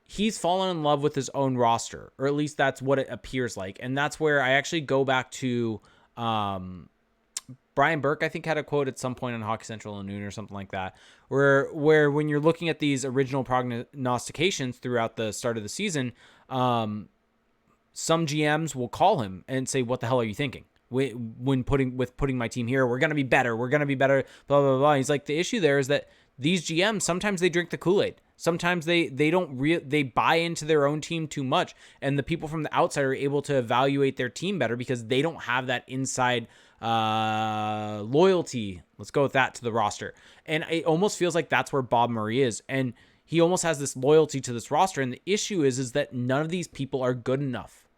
he's fallen in love with his own roster, or at least that's what it appears like. And that's where I actually go back to Brian Burke, I think, had a quote at some point on Hockey Central and Noon or something like that, where when you're looking at these original prognostications throughout the start of the season, some GMs will call him and say, "What the hell are you thinking? When putting my team here, we're gonna be better. We're gonna be better." Blah blah blah. He's like, the issue there is that these GMs sometimes they drink the Kool-Aid. Sometimes they buy into their own team too much, and the people from the outside are able to evaluate their team better because they don't have that inside loyalty. Let's go with that to the roster. And it almost feels like that's where Bob Murray is. And he almost has this loyalty to this roster. And the issue is that none of these people are good enough.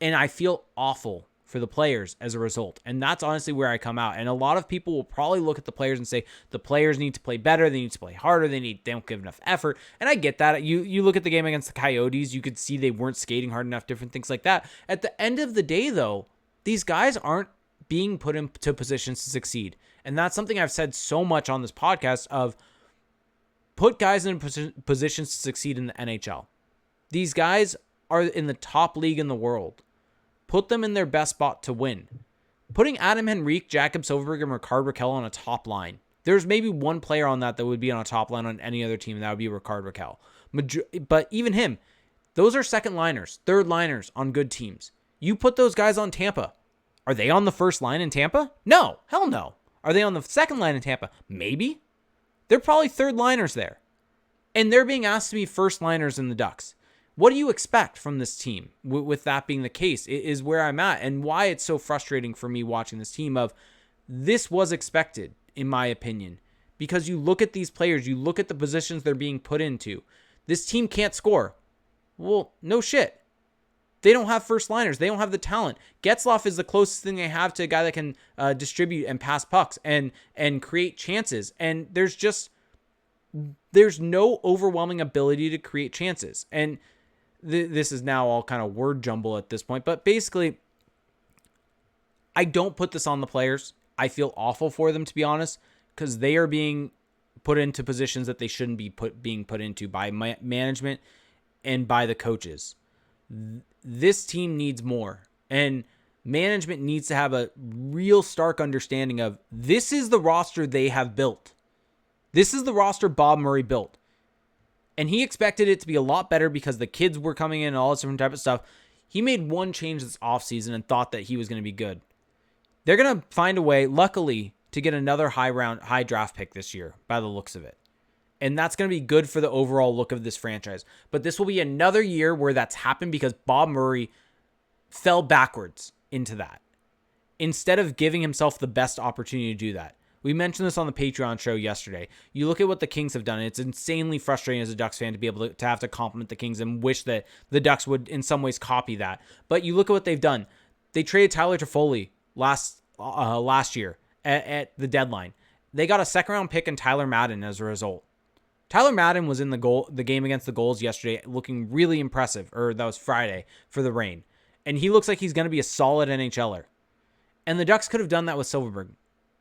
And I feel awful for the players as a result. And that's honestly where I come out. And a lot of people will probably look at the players and say, the players need to play better. They need to play harder. They don't give enough effort. And I get that. You look at the game against the Coyotes, you could see they weren't skating hard enough, different things like that. At the end of the day, though, these guys aren't being put into positions to succeed. And that's something I've said so much on this podcast of put guys in positions to succeed in the NHL. These guys are in the top league in the world. Put them in their best spot to win. Putting Adam Henrique, Jakob Silfverberg, and Rickard Rakell on a top line. There's maybe one player on that would be on a top line on any other team, and that would be Rickard Rakell. But even him, those are second liners, third liners on good teams. You put those guys on Tampa. Are they on the first line in Tampa? No. Hell no. Are they on the second line in Tampa? Maybe. They're probably third liners there. And they're being asked to be first liners in the Ducks. What do you expect from this team with that being the case is where I'm at, and why it's so frustrating for me watching this team of this was expected, in my opinion, because you look at these players, you look at the positions they're being put into. This team can't score. Well, no shit. They don't have first liners. They don't have the talent. Getzlaf is the closest thing they have to a guy that can distribute and pass pucks and create chances. And there's no overwhelming ability to create chances. And this is now all kind of word jumble at this point. But basically, I don't put this on the players. I feel awful for them, to be honest, because they are being put into positions that they shouldn't be being put into by management and by the coaches. This team needs more, and management needs to have a real stark understanding of this is the roster they have built. This is the roster Bob Murray built. And he expected it to be a lot better because the kids were coming in and all this different type of stuff. He made one change this offseason and thought that he was going to be good. They're going to find a way, luckily, to get another high draft pick this year by the looks of it. And that's going to be good for the overall look of this franchise. But this will be another year where that's happened because Bob Murray fell backwards into that instead of giving himself the best opportunity to do that. We mentioned this on the Patreon show yesterday. You look at what the Kings have done. It's insanely frustrating as a Ducks fan to be able to have to compliment the Kings and wish that the Ducks would in some ways copy that. But you look at what they've done. They traded Tyler Toffoli last year at the deadline. They got a second-round pick and Tyler Madden as a result. Tyler Madden was in the game against the Goals yesterday looking really impressive, or that was Friday for the Reign. And he looks like he's going to be a solid NHLer. And the Ducks could have done that with Silfverberg.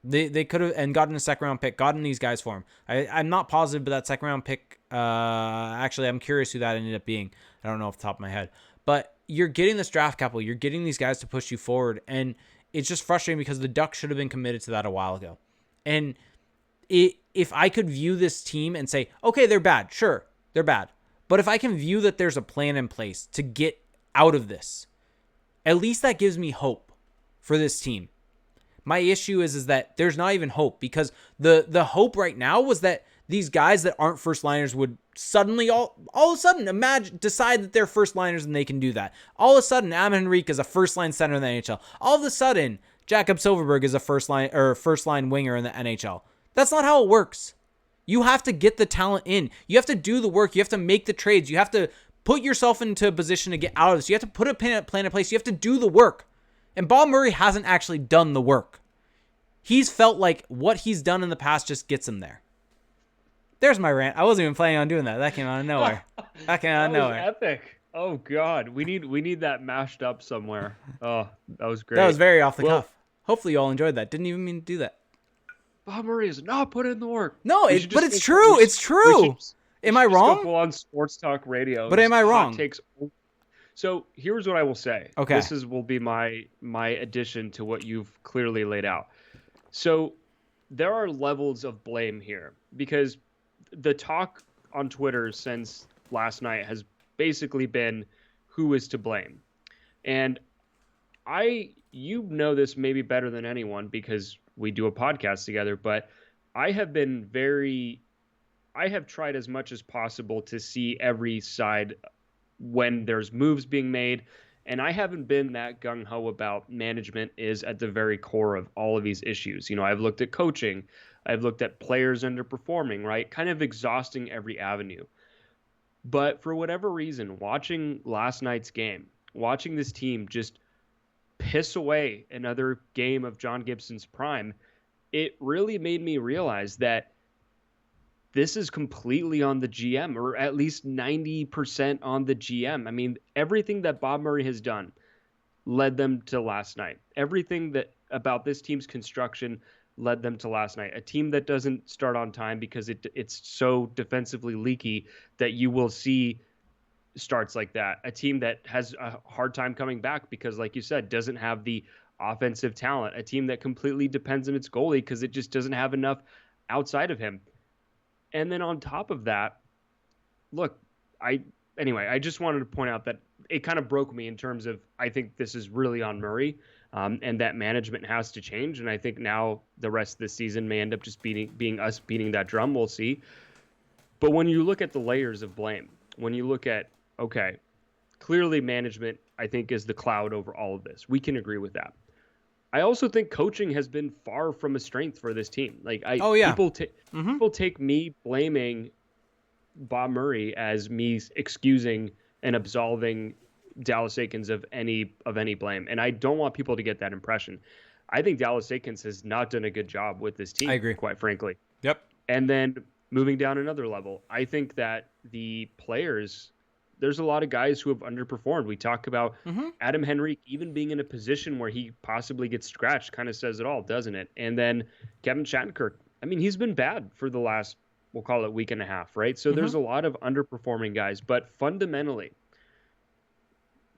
They could have and gotten a second-round pick, gotten these guys for him. I'm not positive, but that second-round pick, actually, I'm curious who that ended up being. I don't know off the top of my head. But you're getting this draft capital. You're getting these guys to push you forward. And it's just frustrating because the Ducks should have been committed to that a while ago. And if I could view this team and say, okay, they're bad. Sure, they're bad. But if I can view that there's a plan in place to get out of this, at least that gives me hope for this team. My issue is that there's not even hope because the hope right now was that these guys that aren't first liners would suddenly all of a sudden decide that they're first liners and they can do that. All of a sudden, Adam Henrique is a first line center in the NHL. All of a sudden, Jakob Silfverberg is a first line winger in the NHL. That's not how it works. You have to get the talent in. You have to do the work. You have to make the trades. You have to put yourself into a position to get out of this. You have to put a plan in place. You have to do the work. And Bob Murray hasn't actually done the work. He's felt like what he's done in the past just gets him there. There's my rant. I wasn't even planning on doing that. That came out of nowhere. That was epic. Oh God, we need that mashed up somewhere. Oh, that was great. That was very off the cuff. Hopefully you all enjoyed that. Didn't even mean to do that. Bob Murray is not put in the work. No, but it's true. It's true. Am I Just go wrong? full on sports talk radio. But am Just I hot wrong? takes. So here's what I will say. Okay. This is will be my addition to what you've clearly laid out. So there are levels of blame here because the talk on Twitter since last night has basically been who is to blame. And you know this maybe better than anyone because we do a podcast together, but I have been I have tried as much as possible to see every side when there's moves being made. And I haven't been that gung ho about management is at the very core of all of these issues. I've looked at coaching, I've looked at players underperforming, right? Kind of exhausting every avenue. But for whatever reason, watching last night's game, watching this team just piss away another game of John Gibson's prime, it really made me realize that this is completely on the GM, or at least 90% on the GM. I mean, everything that Bob Murray has done led them to last night. Everything that about this team's construction led them to last night. A team that doesn't start on time because it's so defensively leaky that you will see starts like that. A team that has a hard time coming back because, like you said, doesn't have the offensive talent. A team that completely depends on its goalie because it just doesn't have enough outside of him. And then on top of that, look, I just wanted to point out that it kind of broke me in terms of I think this is really on Murray, and that management has to change. And I think now the rest of the season may end up just being us beating that drum. We'll see. But when you look at the layers of blame, when you look at, okay, clearly management, I think, is the cloud over all of this. We can agree with that. I also think coaching has been far from a strength for this team. Like Oh yeah. people take me blaming Bob Murray as me excusing and absolving Dallas Eakins of any blame, and I don't want people to get that impression. I think Dallas Eakins has not done a good job with this team, I agree. quite frankly. Yep. And then moving down another level, I think that the players, there's a lot of guys who have underperformed. We talk about Adam Henrique even being in a position where he possibly gets scratched, kind of says it all, doesn't it? And then Kevin Shattenkirk, I mean, he's been bad for the last, we'll call it week and a half, right? So there's a lot of underperforming guys, but fundamentally,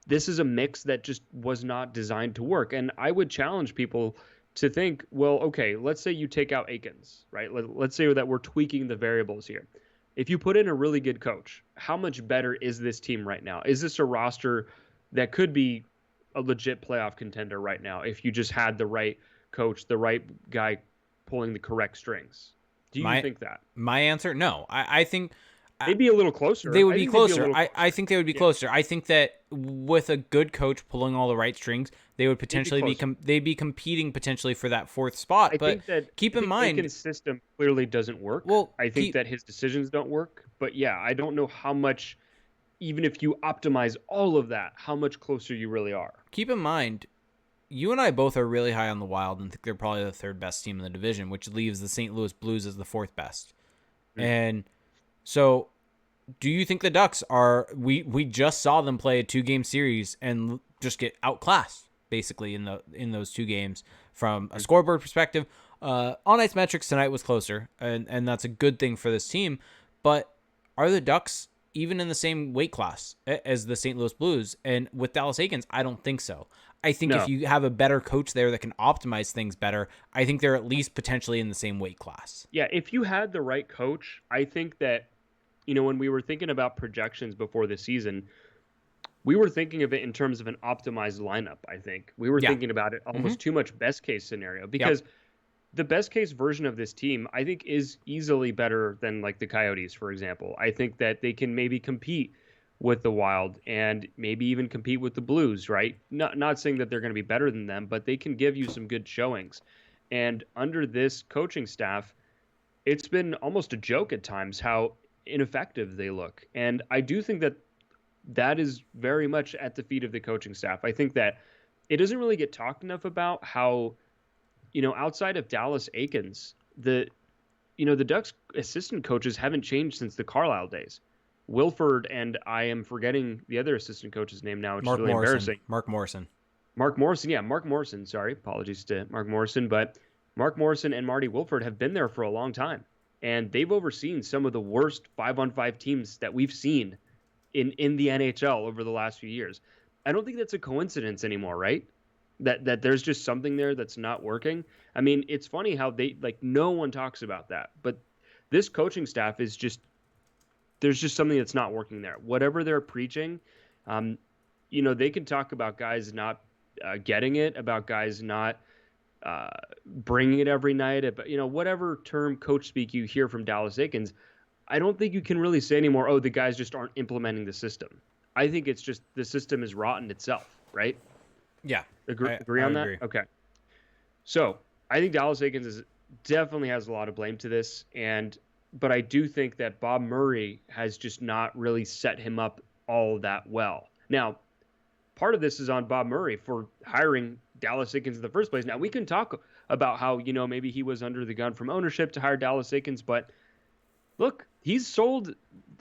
this is a mix that just was not designed to work. And I would challenge people to think, well, okay, let's say you take out Akins, right? Let's say that we're tweaking the variables here. If you put in a really good coach, how much better is this team right now? Is this a roster that could be a legit playoff contender right now if you just had the right coach, the right guy pulling the correct strings? Do you think that? My answer, no. I think they'd be a little closer. They would be closer. I think they would be closer. I think that with a good coach pulling all the right strings, they would potentially they'd be competing potentially for that fourth spot. But keep in mind, Aiken's system clearly doesn't work. Well, I think that his decisions don't work. But yeah, I don't know how much, even if you optimize all of that, how much closer you really are. Keep in mind, you and I both are really high on the Wild and think they're probably the third best team in the division, which leaves the St. Louis Blues as the fourth best. And so, do you think the Ducks are? We just saw them play a 2-game series and just get outclassed basically in those 2 games from a scoreboard perspective. On ice metrics tonight was closer, and that's a good thing for this team. But are the Ducks even in the same weight class as the St. Louis Blues? And with Dallas Eakins, I don't think so. I think if you have a better coach there that can optimize things better, I think they're at least potentially in the same weight class. Yeah, if you had the right coach, I think that, when we were thinking about projections before the season, we were thinking of it in terms of an optimized lineup, I think. We were thinking about it almost too much best case scenario because the best case version of this team, I think, is easily better than like the Coyotes, for example. I think that they can maybe compete with the Wild and maybe even compete with the Blues, right? Not saying that they're going to be better than them, but they can give you some good showings. And under this coaching staff, it's been almost a joke at times how ineffective they look. And I do think that is very much at the feet of the coaching staff. I think that it doesn't really get talked enough about how, outside of Dallas Eakins, the Ducks assistant coaches haven't changed since the Carlisle days. Wilford, and I am forgetting the other assistant coach's name now, which is really embarrassing. Mark Morrison. Mark Morrison. Sorry, apologies to Mark Morrison, but Mark Morrison and Marty Wilford have been there for a long time. and they've overseen some of the worst 5-on-5 teams that we've seen in the NHL over the last few years. I don't think that's a coincidence anymore, right? That there's just something there that's not working. I mean, it's funny how no one talks about that, but this coaching staff is just there's just something that's not working there. Whatever they're preaching, um, they can talk about guys not getting it, about guys not bringing it every night, but whatever term coach speak you hear from Dallas Aikens, I don't think you can really say anymore, oh, the guys just aren't implementing the system. I think it's just the system is rotten itself, right? Yeah. Agree I on that? agree. Okay. So I think Dallas Aikens definitely has a lot of blame to this, but I do think that Bob Murray has just not really set him up all that well. Now, part of this is on Bob Murray for hiring Dallas Aikens in the first place. Now, we can talk about how, maybe he was under the gun from ownership to hire Dallas Aikens, but look, he's sold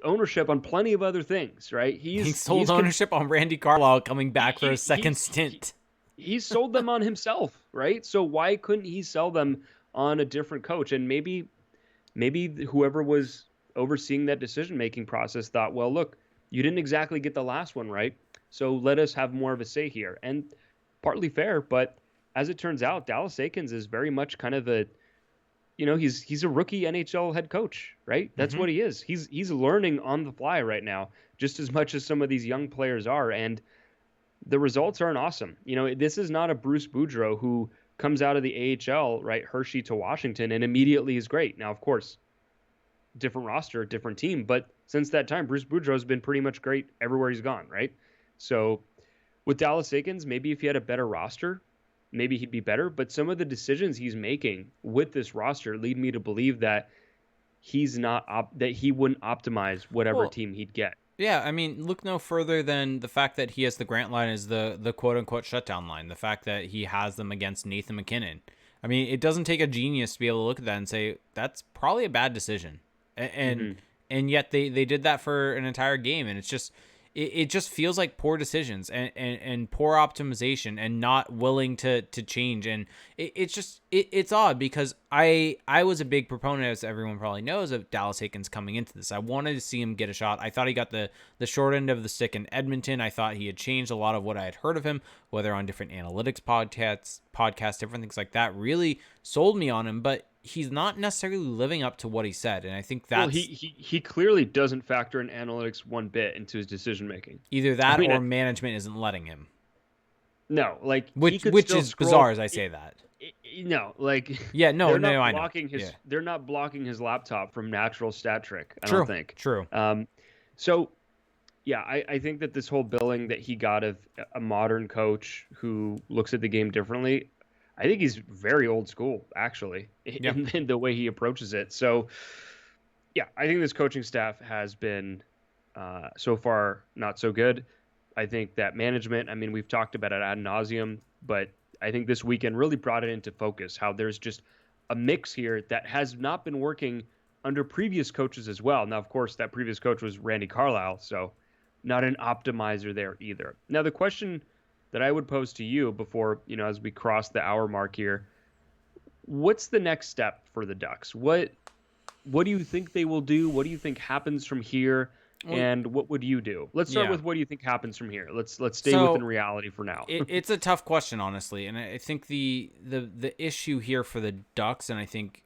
ownership on plenty of other things, right? He sold ownership on Randy Carlyle coming back for a second stint. He's sold them on himself, right? So why couldn't he sell them on a different coach? And maybe whoever was overseeing that decision-making process thought, well, look, you didn't exactly get the last one right, so let us have more of a say here. And partly fair, but as it turns out, Dallas Aikens is very much kind of he's a rookie NHL head coach, right? That's what he is. He's learning on the fly right now, just as much as some of these young players are, and the results aren't awesome. This is not a Bruce Boudreau who comes out of the AHL, right, Hershey to Washington, and immediately is great. Now, of course, different roster, different team, but since that time, Bruce Boudreau has been pretty much great everywhere he's gone, right? So with Dallas Aikens, maybe if he had a better roster, maybe he'd be better. But some of the decisions he's making with this roster lead me to believe that he's not that he wouldn't optimize whatever team he'd get. Yeah, I mean, look no further than the fact that he has the Grant line as the quote-unquote shutdown line, the fact that he has them against Nathan McKinnon. I mean, it doesn't take a genius to be able to look at that and say, that's probably a bad decision. And yet they did that for an entire game, and it's just... It just feels like poor decisions and poor optimization and not willing to change. And it's odd because I was a big proponent, as everyone probably knows, of Dallas Aikens coming into this. I wanted to see him get a shot. I thought he got the short end of the stick in Edmonton. I thought he had changed a lot of what I had heard of him, whether on different analytics podcasts, different things like that, really sold me on him. But he's not necessarily living up to what he said, and I think that's... Well, he clearly doesn't factor in analytics one bit into his decision making. Either that or management isn't letting him. No, which is bizarre as I say that. No, yeah, no, I know. They're not blocking his laptop from natural stat trick. I don't think. True. So, yeah, I think that this whole billing that he got of a modern coach who looks at the game differently, I think he's very old school, actually, in the way he approaches it. So, yeah, I think this coaching staff has been so far not so good. I think that management, I mean, we've talked about it ad nauseum, but I think this weekend really brought it into focus, how there's just a mix here that has not been working under previous coaches as well. Now, of course, that previous coach was Randy Carlyle, so not an optimizer there either. Now, the question that I would pose to you before, as we cross the hour mark here, what's the next step for the Ducks? What do you think they will do? What do you think happens from here? And what would you do? Let's start with what do you think happens from here? Let's stay within reality for now. It's a tough question, honestly, and I think the issue here for the Ducks, and I think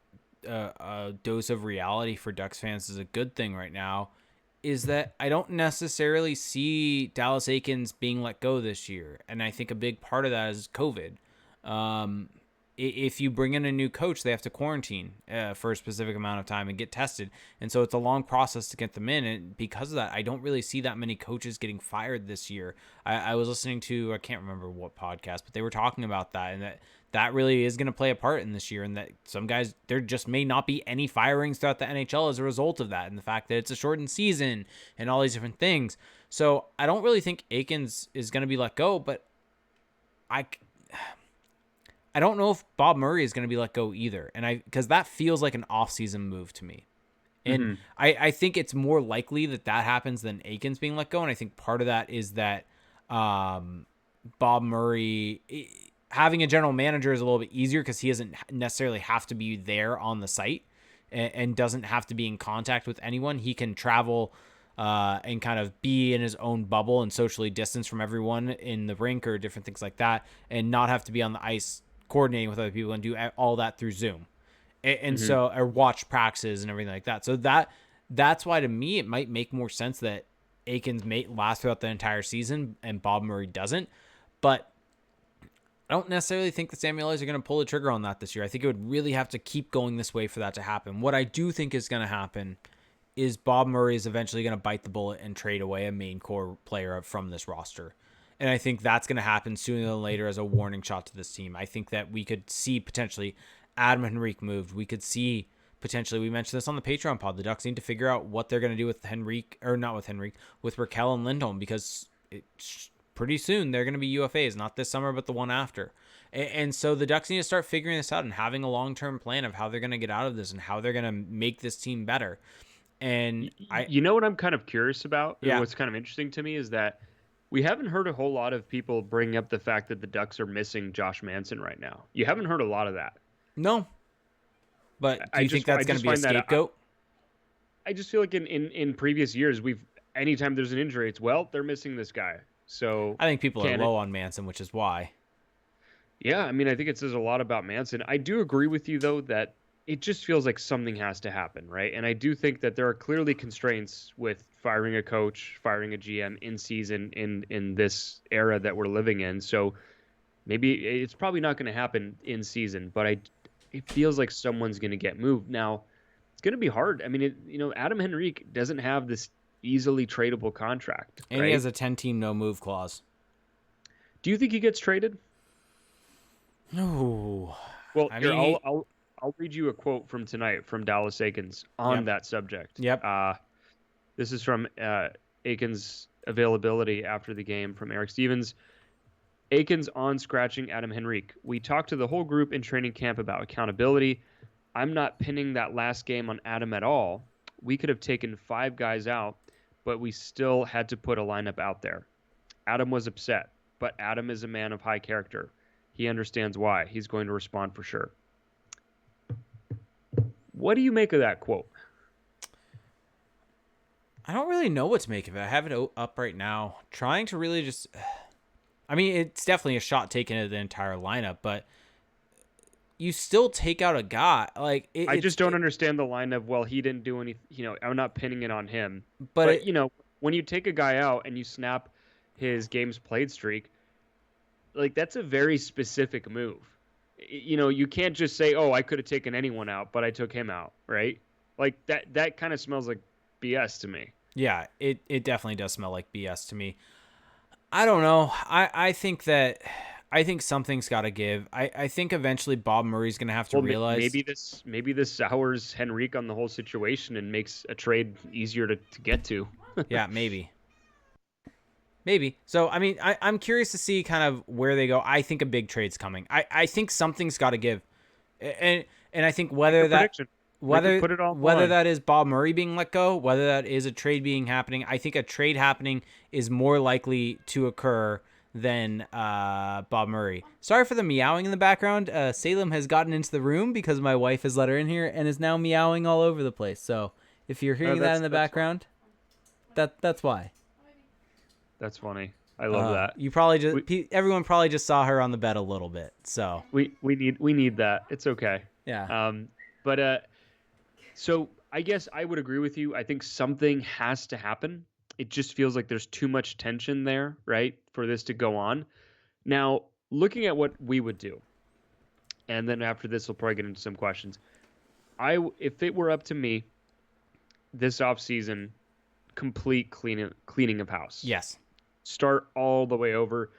a dose of reality for Ducks fans is a good thing right now, is that I don't necessarily see Dallas Aikens being let go this year. And I think a big part of that is COVID. If you bring in a new coach, they have to quarantine for a specific amount of time and get tested. And so it's a long process to get them in. And because of that, I don't really see that many coaches getting fired this year. I was listening to, I can't remember what podcast, but they were talking about that, and that really is going to play a part in this year, and that some guys, there just may not be any firings throughout the NHL as a result of that, and the fact that it's a shortened season and all these different things. So I don't really think Aikens is going to be let go, but I don't know if Bob Murray is going to be let go either, and because that feels like an off-season move to me. And I think it's more likely that happens than Aikens being let go, and I think part of that is that Bob Murray... having a general manager is a little bit easier because he doesn't necessarily have to be there on the site. and doesn't have to be in contact with anyone. He can travel and kind of be in his own bubble and socially distance from everyone in the rink or different things like that, and not have to be on the ice coordinating with other people and do all that through Zoom. And so, or watch practices and everything like that. So that's why, to me, it might make more sense that Aikens may last throughout the entire season and Bob Murray doesn't. But I don't necessarily think the Samuels are going to pull the trigger on that this year. I think it would really have to keep going this way for that to happen. What I do think is going to happen is Bob Murray is eventually going to bite the bullet and trade away a main core player from this roster. And I think that's going to happen sooner than later as a warning shot to this team. I think that we could see potentially Adam Henrique moved. We could see potentially, we mentioned this on the Patreon pod, the Ducks need to figure out what they're going to do with Henrique, or not with Henrique, with Raquel and Lindholm, because pretty soon they're going to be UFAs, not this summer, but the one after. And so the Ducks need to start figuring this out and having a long-term plan of how they're going to get out of this and how they're going to make this team better. And you know what I'm kind of curious about? Yeah. What's kind of interesting to me is that we haven't heard a whole lot of people bring up the fact that the Ducks are missing Josh Manson right now. You haven't heard a lot of that. No. But do you think that's going to be a scapegoat? I just feel like in previous years, anytime there's an injury, it's, well, they're missing this guy. So I think people are low on Manson, which is why. Yeah, I mean, I think it says a lot about Manson. I do agree with you, though, that it just feels like something has to happen, right? And I do think that there are clearly constraints with firing a coach, firing a GM in season in this era that we're living in. So maybe it's probably not going to happen in season, but it feels like someone's going to get moved. Now, it's going to be hard. I mean, Adam Henrique doesn't have this easily tradable contract. And he has a 10-team no-move clause. Do you think he gets traded? No. Well, I'll read you a quote from tonight from Dallas Aikens on that subject. Yep. This is from Aikens' availability after the game from Eric Stevens. Aikens on scratching Adam Henrique. We talked to the whole group in training camp about accountability. I'm not pinning that last game on Adam at all. We could have taken 5 guys out, but we still had to put a lineup out there. Adam was upset, but Adam is a man of high character. He understands why. He's going to respond for sure. What do you make of that quote? I don't really know what to make of it. I have it up right now. Trying to really just... I mean, it's definitely a shot taken at the entire lineup, but you still take out a guy. Like I just don't understand the line of, well, he didn't do anything. I'm not pinning it on him. But when you take a guy out and you snap his games played streak, like that's a very specific move. You can't just say, oh, I could have taken anyone out, but I took him out, right? Like that kind of smells like BS to me. Yeah, it definitely does smell like BS to me. I don't know. I think something's got to give. I think eventually Bob Murray's going to have to realize. Maybe this sours Henrique on the whole situation and makes a trade easier to get to. Yeah, maybe. So, I mean, I'm curious to see kind of where they go. I think a big trade's coming. I think something's got to give. And I think whether that is Bob Murray being let go, whether that is a trade happening, I think a trade happening is more likely to occur than Bob Murray. Sorry for the meowing in the background. Salem has gotten into the room because my wife has let her in here and is now meowing all over the place. So if you're hearing that in the background, that's why. That's funny. I love that. You probably everyone probably just saw her on the bed a little bit. So we need that. It's okay. Yeah. So I guess I would agree with you. I think something has to happen. It just feels like there's too much tension there, right, for this to go on. Now, looking at what we would do, and then after this, we'll probably get into some questions. If it were up to me, this offseason, complete cleaning of house. Yes. Start all the way over.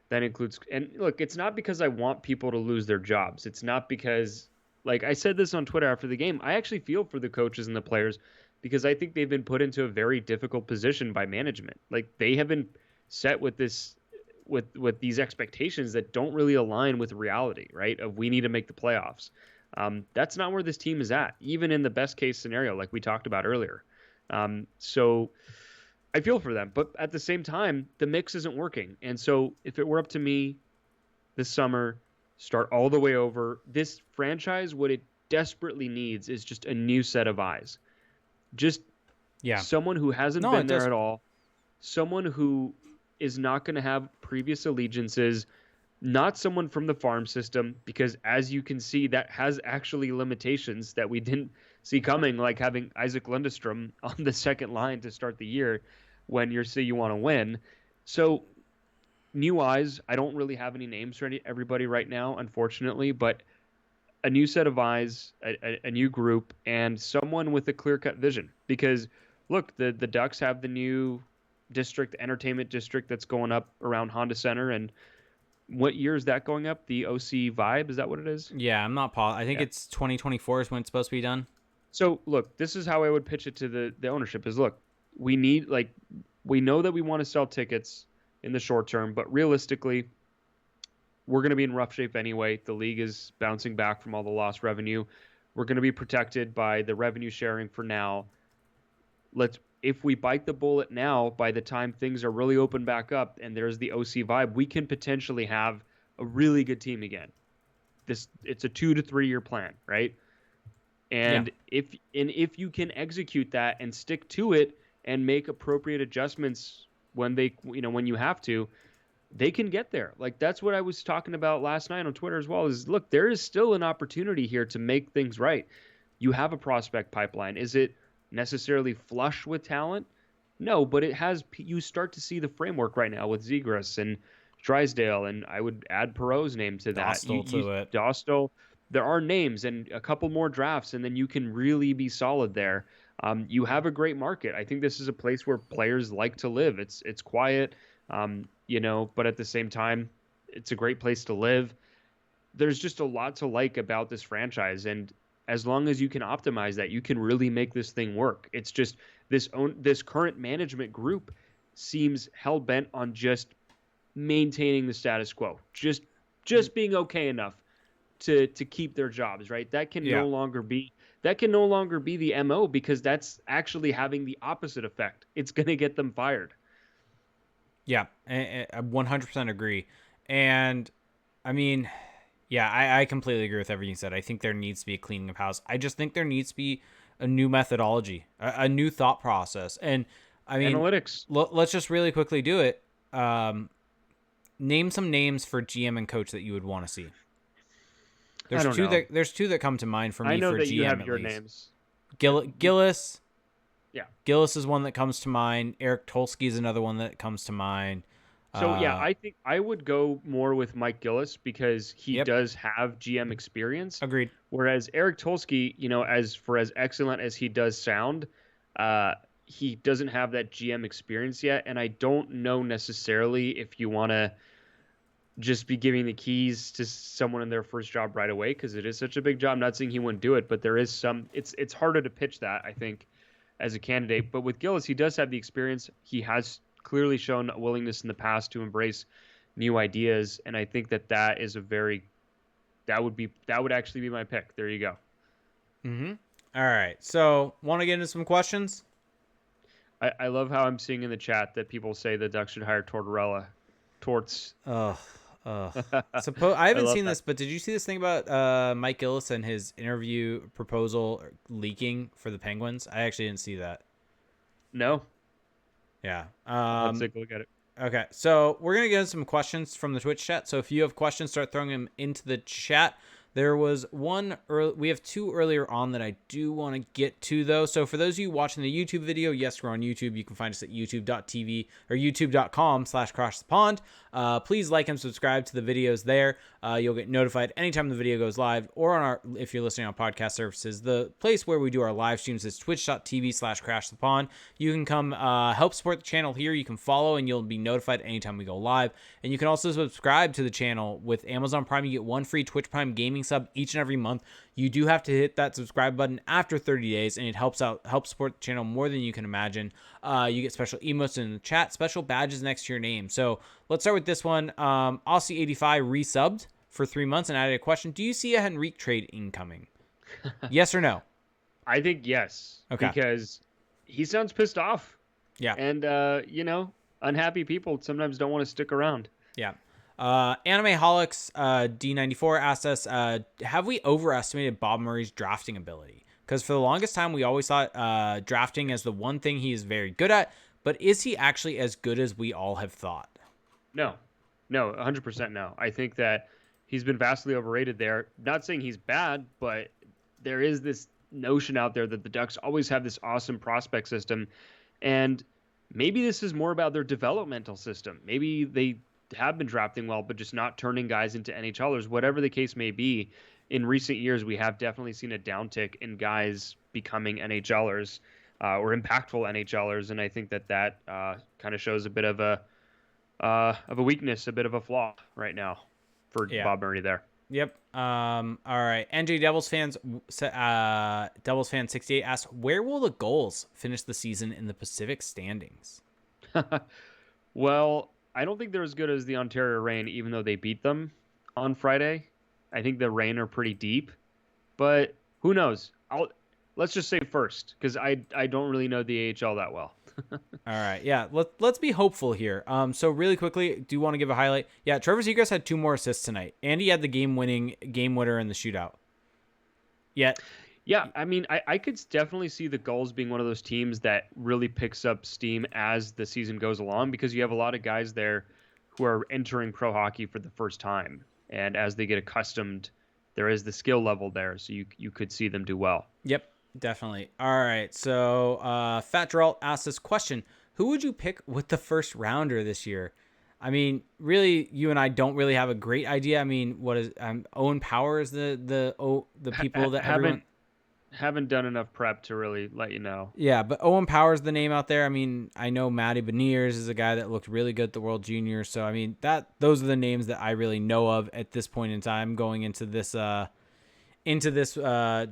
That includes, and look, it's not because I want people to lose their jobs. It's not because, like I said this on Twitter after the game, I actually feel for the coaches and the players because I think they've been put into a very difficult position by management. Like they have been set with these expectations that don't really align with reality, right? Of we need to make the playoffs. That's not where this team is at, even in the best case scenario, like we talked about earlier. So I feel for them, but at the same time, the mix isn't working. And so if it were up to me this summer, start all the way over. This franchise, what it desperately needs is just a new set of eyes. Just Yeah. someone who hasn't No, been it there does. at all, someone who is not going to have previous allegiances, not someone from the farm system, because as you can see, that has actually limitations that we didn't see coming, like having Isaac Lundestrom on the second line to start the year when you want to win. So new eyes. I don't really have any names for everybody right now, unfortunately, but a new set of eyes, a new group, and someone with a clear-cut vision. Because look, the Ducks have the new entertainment district that's going up around Honda Center, and what year is that going up? The OC Vibe, is that what it is? Yeah, I'm not I think Yeah. it's 2024 is when it's supposed to be done. So look, this is how I would pitch it to the ownership: is look, we need we know that we want to sell tickets in the short term, but realistically, we're going to be in rough shape anyway. The league is bouncing back from all the lost revenue. We're going to be protected by the revenue sharing for now. If we bite the bullet now, by the time things are really open back up and there's the OC vibe, we can potentially have a really good team again. It's a 2 to 3 year plan, right? Yeah. And if you can execute that and stick to it and make appropriate adjustments when you have to, they can get there. Like, that's what I was talking about last night on Twitter as well, is look, there is still an opportunity here to make things right. You have a prospect pipeline. Is it necessarily flush with talent? No, but you start to see the framework right now with Zegras and Drysdale, and I would add Perot's name to that. To it. Dostal, there are names and a couple more drafts, and then you can really be solid there. You have a great market. I think this is a place where players like to live. It's quiet. But at the same time, it's a great place to live. There's just a lot to like about this franchise, and as long as you can optimize that, you can really make this thing work. It's just this current management group seems hell bent on just maintaining the status quo, just being okay enough to keep their jobs, right? That can no longer be the MO, because that's actually having the opposite effect. It's going to get them fired. Yeah, I 100% agree. And I mean, yeah, I completely agree with everything you said. I think there needs to be a cleaning of house. I just think there needs to be a new methodology, a new thought process. And I mean, analytics. Let's just really quickly do it. Name some names for GM and coach that you would want to see. There's two that come to mind for me. I know for that GM, you have at your least. names. Gillis. Yeah. Gillis is one that comes to mind. Eric Tolsky is another one that comes to mind. So I think I would go more with Mike Gillis, because he does have GM experience. Agreed. Whereas Eric Tolsky, as excellent as he does sound, he doesn't have that GM experience yet. And I don't know necessarily if you want to just be giving the keys to someone in their first job right away, because it is such a big job. I'm not saying he wouldn't do it, but there is it's harder to pitch that, I think, as a candidate. But with Gillis, he does have the experience. He has clearly shown a willingness in the past to embrace new ideas, and I think that would actually be my pick. There you go. Mm-hmm. All right. So, want to get into some questions? I love how I'm seeing in the chat that people say the Ducks should hire Tortorella. Torts. I haven't seen this, but did you see this thing about Mike Gillis and his interview proposal leaking for the Penguins? I actually didn't see that. No. Yeah. Let's take a look at it. Okay, so we're gonna get some questions from the Twitch chat. So if you have questions, start throwing them into the chat. There was one we have two earlier on that I do want to get to, though. So for those of you watching the YouTube video, yes, we're on YouTube. You can find us at youtube.tv or youtube.com/crashthepond. Please like and subscribe to the videos there. You'll get notified anytime the video goes live, or on if you're listening on podcast services. The place where we do our live streams is twitch.tv/crashthepond. You can come help support the channel here. You can follow, and you'll be notified anytime we go live. And you can also subscribe to the channel with Amazon Prime. You get one free Twitch Prime gaming sub each and every month. You do have to hit that subscribe button after 30 days, and it helps support the channel more than you can imagine. You get special emotes in the chat, special badges next to your name. So let's start with this one. Aussie85 resubbed for 3 months and added a question. Do you see a Henrique trade incoming? Yes or no? I think yes. Okay. Because he sounds pissed off. Yeah. And, unhappy people sometimes don't want to stick around. Yeah. Anime Holics D94 asked us, have we overestimated Bob Murray's drafting ability? Because for the longest time, we always thought drafting as the one thing he is very good at, but is he actually as good as we all have thought? No, no, 100% no. I think that he's been vastly overrated there. Not saying he's bad, but there is this notion out there that the Ducks always have this awesome prospect system. And maybe this is more about their developmental system. Maybe they have been drafting well, but just not turning guys into NHLers. Whatever the case may be, in recent years, we have definitely seen a downtick in guys becoming NHLers or impactful NHLers. And I think that kind of shows a bit of a weakness, a bit of a flaw right now for Bob Murray there. Yep. All right. NJ Devils fan 68 asks, where will the Gulls finish the season in the Pacific standings? Well, I don't think they're as good as the Ontario Reign, even though they beat them on Friday. I think the Reign are pretty deep, but who knows? Let's just say first, because I don't really know the AHL that well. All right, yeah. Let's be hopeful here. So really quickly, do you want to give a highlight? Yeah, Trevor Zegras had 2 more assists tonight. Andy had the game winner in the shootout. Yeah. I mean, I could definitely see the Gulls being one of those teams that really picks up steam as the season goes along, because you have a lot of guys there who are entering pro hockey for the first time, and as they get accustomed, there is the skill level there, so you could see them do well. Yep. Definitely. All right. So, Fat Geralt asked this question: who would you pick with the first rounder this year? I mean, really, you and I don't really have a great idea. I mean, what is Owen Power is the people that haven't done enough prep to really let you know. Yeah, but Owen Power is the name out there. I mean, I know Matty Beniers is a guy that looked really good at the World Juniors. So, I mean, those are the names that I really know of at this point in time going into this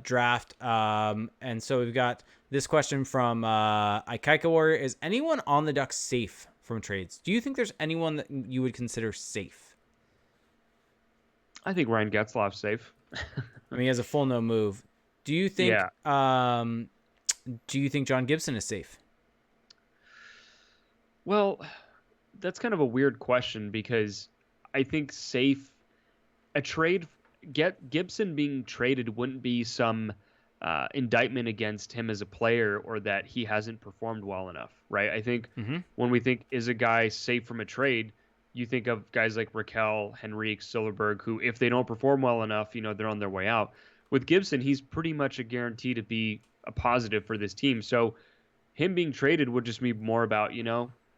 draft. And so we've got this question from Ikaika Warrior. Is anyone on the Ducks safe from trades? Do you think there's anyone that you would consider safe? I think Ryan Getzlaf's safe. I mean, he has a full no move. Do you think John Gibson is safe? Well, that's kind of a weird question, because I think safe, a trade, Gibson being traded wouldn't be some indictment against him as a player, or that he hasn't performed well enough, right? I think when we think, is a guy safe from a trade, you think of guys like Raquel, Henrique, Silverberg, who, if they don't perform well enough, they're on their way out. With Gibson, he's pretty much a guarantee to be a positive for this team. So him being traded would just be more about,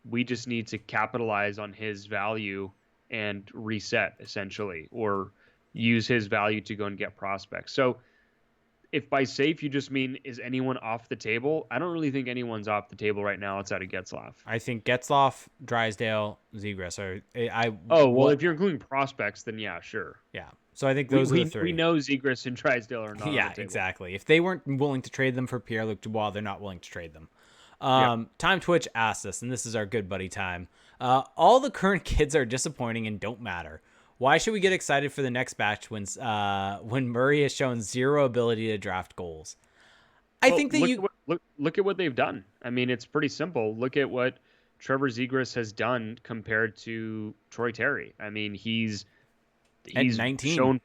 we just need to capitalize on his value and reset, essentially, or use his value to go and get prospects. So if by safe you just mean, is anyone off the table? I don't really think anyone's off the table right now outside of Getzlaf. I think Getzlaf, Drysdale, Zegras are. If you're including prospects, then yeah, sure. Yeah. So I think those are the 3. We know Zegras and Drysdale are not. Yeah, exactly. If they weren't willing to trade them for Pierre-Luc Dubois, they're not willing to trade them. Time Twitch asked us, and this is our good buddy Time. All the current kids are disappointing and don't matter. Why should we get excited for the next batch when Murray has shown zero ability to draft goals? I think that look at what they've done. I mean, it's pretty simple. Look at what Trevor Zegras has done compared to Troy Terry. I mean, he's 19.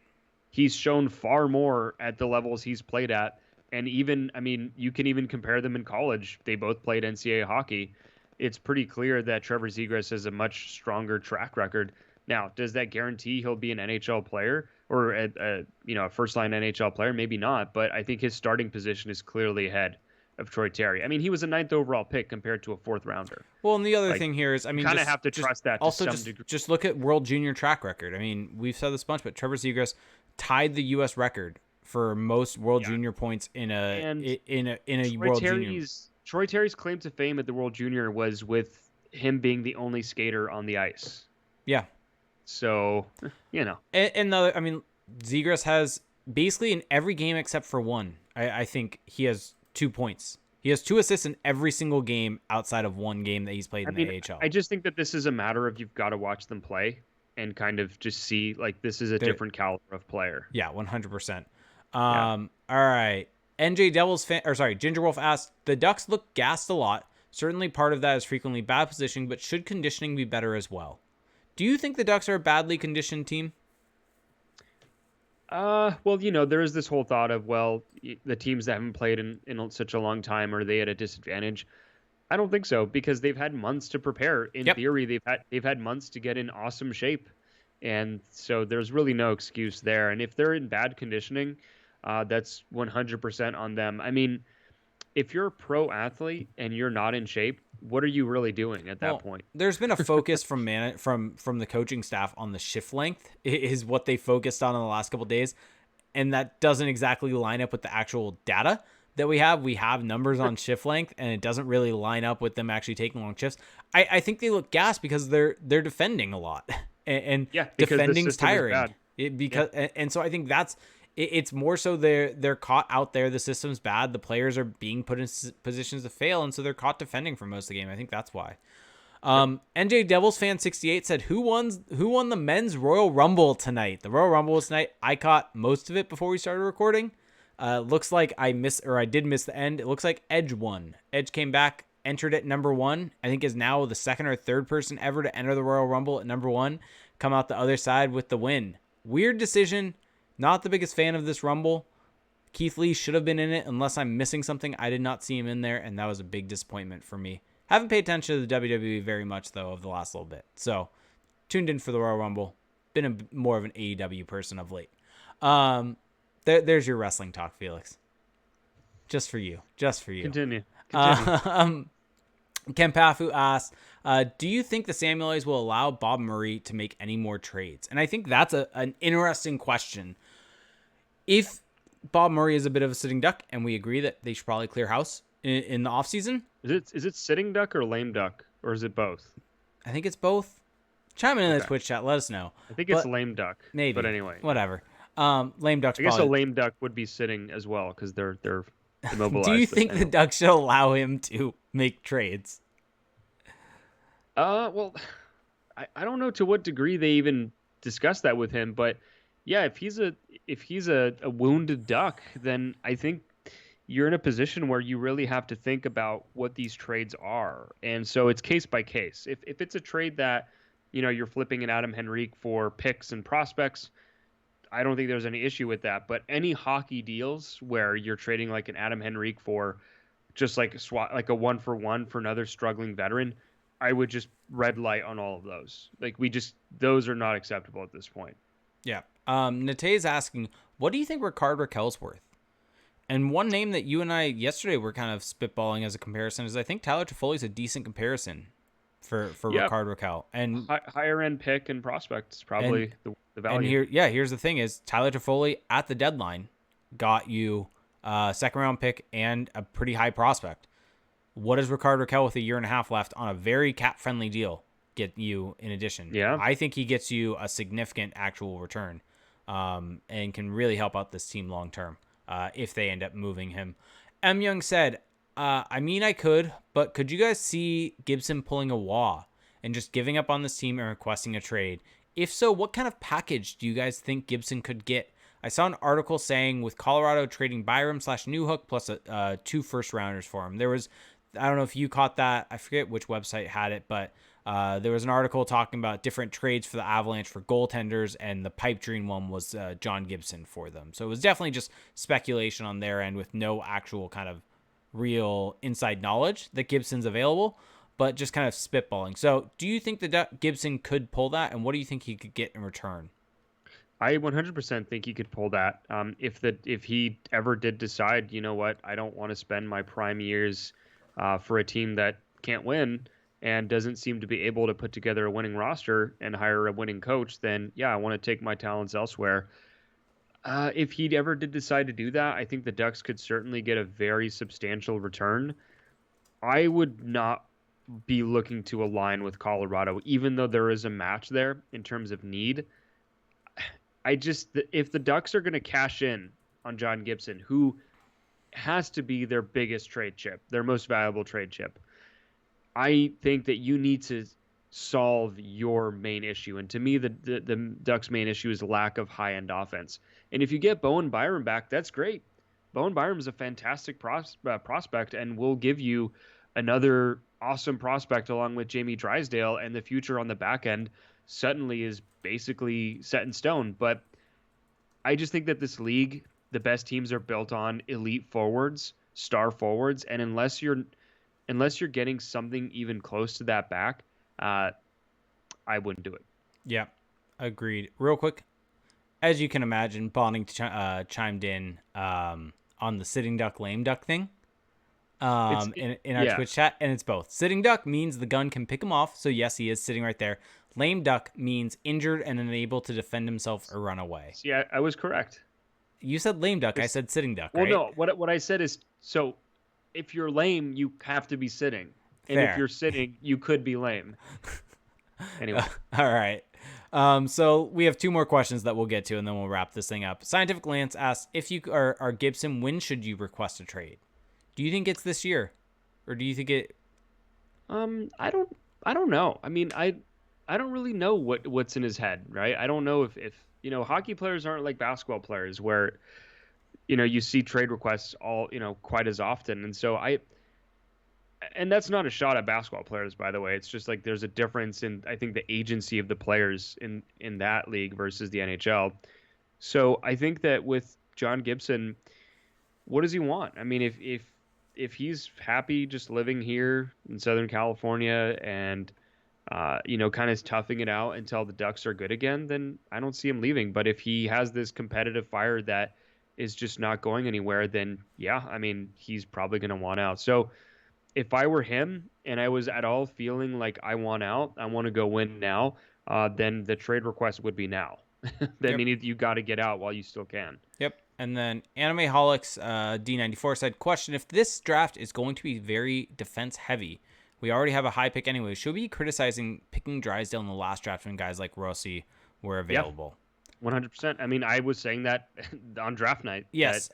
He's shown far more at the levels he's played at, and even, I mean, you can even compare them in college. They both played NCAA hockey. It's pretty clear that Trevor Zegras has a much stronger track record. Now, does that guarantee he'll be an NHL player or a first-line NHL player? Maybe not, but I think his starting position is clearly ahead of Troy Terry. I mean, he was a 9th overall pick compared to a 4th rounder. Well, and the other thing here is, I mean, kind of have to trust that. Also, just look at World Junior track record. I mean, we've said this a bunch, but Trevor Zegras tied the U.S. record for most World Junior points in a World Junior. Troy Terry's claim to fame at the World Junior was with him being the only skater on the ice. Yeah. So, And I mean, Zegras has basically in every game except for one. I think he has 2 points. He has 2 assists in every single game outside of one game that he's played in the AHL. I just think that this is a matter of you've got to watch them play and kind of just see, like, this is a different caliber of player. Yeah, 100%. All right. Ginger Wolf asked, the Ducks look gassed a lot. Certainly part of that is frequently bad positioning, but should conditioning be better as well? Do you think the Ducks are a badly conditioned team? Well, there is this whole thought of, well, the teams that haven't played in such a long time, are they at a disadvantage? I don't think so, because they've had months to prepare. In Yep. theory, they've had months to get in awesome shape, and so there's really no excuse there. And if they're in bad conditioning, that's 100% on them. I mean, if you're a pro athlete and you're not in shape, what are you really doing at that Well, point? there's been a focus from the coaching staff on the shift length is what they focused on in the last couple of days, and that doesn't exactly line up with the actual data that we have. We have numbers on shift length, and it doesn't really line up with them actually taking long shifts. I think they look gassed because they're defending a lot, and Yeah, because the defending's system is tiring. bad. Yeah. And so I think it's more so they're caught out there. The system's bad. The players are being put in positions to fail, and so they're caught defending for most of the game. I think that's why. Yep. NJ Devils fan 68 said, who won the men's Royal Rumble tonight? The Royal Rumble was tonight. I caught most of it before we started recording. Looks like I did miss the end. It looks like Edge won. Edge came back, entered at number 1. I think is now the second or third person ever to enter the Royal Rumble at number 1. Come out the other side with the win. Weird decision. Not the biggest fan of this Rumble. Keith Lee should have been in it, unless I'm missing something. I did not see him in there, and that was a big disappointment for me. Haven't paid attention to the WWE very much, though, of the last little bit. So, tuned in for the Royal Rumble. Been more of an AEW person of late. There's your wrestling talk, Felix. Just for you. Continue. Ken Pafu asked, do you think the Samuels will allow Bob Murray to make any more trades? And I think that's an interesting question. If Bob Murray is a bit of a sitting duck, and we agree that they should probably clear house in the offseason. Is it sitting duck or lame duck, or is it both? I think it's both. Chime in the Twitch chat. Let us know. I think it's lame duck. Maybe. But anyway. Whatever. Lame duck's I guess probably... a lame duck would be sitting as well, because they're immobilized. Do you think the Ducks should allow him to make trades? Well, I don't know to what degree they even discuss that with him, but yeah, if he's a wounded duck, then I think you're in a position where you really have to think about what these trades are. And so it's case by case. If it's a trade that, you're flipping an Adam Henrique for picks and prospects, I don't think there's any issue with that. But any hockey deals where you're trading like an Adam Henrique for just like a 1-for-1 for another struggling veteran, I would just red light on all of those. Those are not acceptable at this point. Yeah. Nate is asking, what do you think Rickard Rakell's worth? And one name that you and I yesterday were kind of spitballing as a comparison is I think Tyler Toffoli is a decent comparison for Rickard Rakell. And higher end pick and prospects probably the value. And here's the thing is Tyler Toffoli at the deadline got you a second round pick and a pretty high prospect. What does Rickard Rakell with a year and a half left on a very cap friendly deal get you in addition? Yeah. I think he gets you a significant actual return and can really help out this team long term. If they end up moving him. M. Young said, I could, but could you guys see Gibson pulling a wah and just giving up on this team and requesting a trade? If so, what kind of package do you guys think Gibson could get? I saw an article saying with Colorado trading Byram/Newhook plus 2 first rounders for him. There was, I don't know if you caught that. I forget which website had it, but there was an article talking about different trades for the Avalanche for goaltenders, and the pipe dream one was John Gibson for them. So it was definitely just speculation on their end with no actual kind of real inside knowledge that Gibson's available, but just kind of spitballing. So do you think that Gibson could pull that, and what do you think he could get in return? I 100% think he could pull that. If he ever did decide, I don't want to spend my prime years for a team that can't win and doesn't seem to be able to put together a winning roster and hire a winning coach, then yeah, I want to take my talents elsewhere. If he ever did decide to do that, I think the Ducks could certainly get a very substantial return. I would not be looking to align with Colorado, even though there is a match there in terms of need. If the Ducks are going to cash in on John Gibson, who has to be their biggest trade chip, their most valuable trade chip, I think that you need to solve your main issue. And to me, the Ducks' main issue is lack of high-end offense. And if you get Bowen Byram back, that's great. Bowen Byram is a fantastic prospect and will give you another awesome prospect along with Jamie Drysdale and the future on the back end. suddenly is basically set in stone. But I just think that this league, the best teams are built on elite forwards, star forwards, and unless you're getting something even close to that back, uh, I wouldn't do it. Yeah, agreed. Real quick, as you can imagine, Bonning chimed in on the sitting duck, lame duck thing in our Yeah. Twitch chat, and it's both. Sitting duck means the gun can pick him off, so yes, he is sitting right there. Lame duck means injured and unable to defend himself or run away. See, I was correct. You said lame duck. I said sitting duck, Well, right? no. What I said is, so if you're lame, you have to be sitting, and if Fair. you're sitting, you could be lame. Anyway, All right. So we have two more questions that we'll get to, and then we'll wrap this thing up. Scientific Lance asks, if you are Gibson, when should you request a trade? Do you think it's this year, or do you think it? I don't know. I mean, I don't really know what's in his head, right? I don't know if hockey players aren't like basketball players where you see trade requests all quite as often, and so and that's not a shot at basketball players, by the way. It's just like there's a difference in, I think, the agency of the players in that league versus the NHL. So I think that with John Gibson, what does he want? I mean, if he's happy just living here in Southern California and kind of toughing it out until the Ducks are good again, then I don't see him leaving. But if he has this competitive fire that is just not going anywhere, then yeah, I mean, he's probably going to want out. So if I were him and I was at all feeling like I want out, I want to go win now, then the trade request would be now. That means you got to get out while you still can. Yep. And then Animeholics D94 said, question, if this draft is going to be very defense heavy, we already have a high pick anyway, should we be criticizing picking Drysdale in the last draft when guys like Rossi were available? 100%. I mean, I was saying that on draft night. Yes.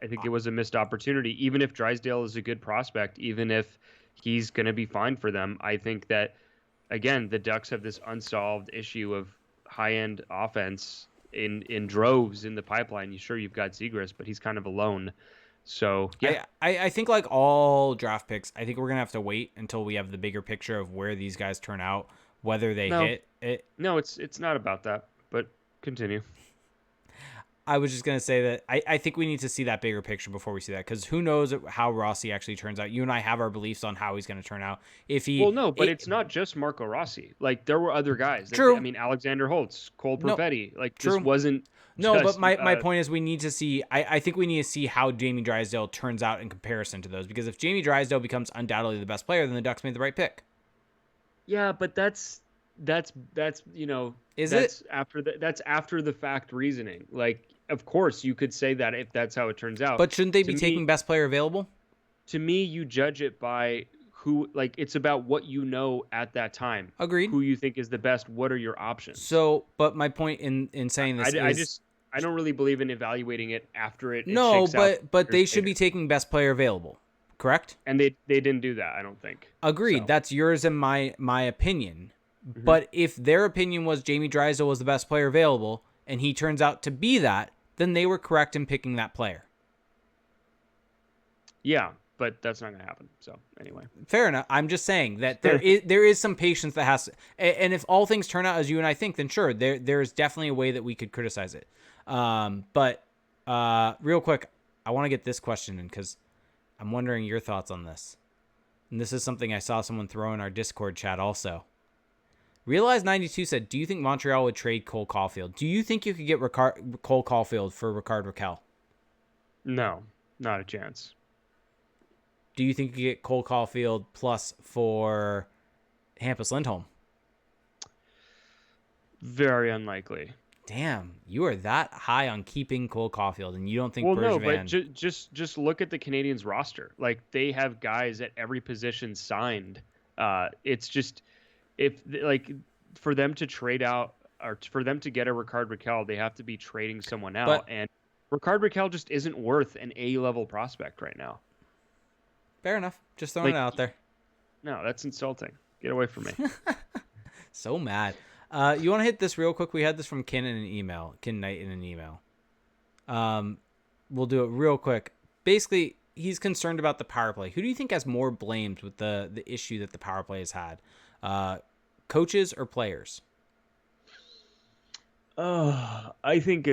I think it was a missed opportunity. Even if Drysdale is a good prospect, even if he's going to be fine for them, I think that, again, the Ducks have this unsolved issue of high-end offense in droves in the pipeline. Sure, you've got Zegras, but he's kind of alone. So, yeah. I think like all draft picks, I think we're going to have to wait until we have the bigger picture of where these guys turn out, whether they hit it. No, it's not about that, but continue. I was just going to say that I think we need to see that bigger picture before we see that, because who knows how Rossi actually turns out. You and I have our beliefs on how he's going to turn out. It's not just Marco Rossi. Like, there were other guys. True. I mean, Alexander Holtz, Cole Perfetti. True. This wasn't. No, but my point is we need to see. I think we need to see how Jamie Drysdale turns out in comparison to those, because if Jamie Drysdale becomes undoubtedly the best player, then the Ducks made the right pick. Yeah, but that's after the fact reasoning. Like, of course you could say that if that's how it turns out. But shouldn't they be taking best player available? To me, you judge it by who, like, it's about what you know at that time. Agreed. Who you think is the best. What are your options? So, but my point in saying this I don't really believe in evaluating it after it. No, it but they should be taking best player available, correct? And they didn't do that, I don't think. Agreed. So. That's yours and my opinion. Mm-hmm. But if their opinion was Jamie Drysdale was the best player available, and he turns out to be that, then they were correct in picking that player. Yeah, but that's not going to happen. So anyway, fair enough. I'm just saying that there is some patience that has to, and if all things turn out as you and I think, then sure, there's definitely a way that we could criticize it. But real quick, I want to get this question in because I'm wondering your thoughts on this. And this is something I saw someone throw in our Discord chat also. Realize 92 said, do you think Montreal would trade Cole Caulfield? Do you think you could get Cole Caulfield for Rickard Rakell? No, not a chance. Do you think you could get Cole Caulfield plus for Hampus Lindholm? Very unlikely. Damn, you are that high on keeping Cole Caulfield, and you don't think Bergevin... No, but just look at the Canadiens roster. Like, they have guys at every position signed. It's just... for them to trade out or for them to get a Rickard Rakell, they have to be trading someone out. And Rickard Rakell just isn't worth an A-level prospect right now. Fair enough. Just throwing it out there. No, that's insulting. Get away from me. So mad. You want to hit this real quick? We had this from Ken Knight in an email. We'll do it real quick. Basically, he's concerned about the power play. Who do you think has more blames with the issue that the power play has had? Coaches or players? I think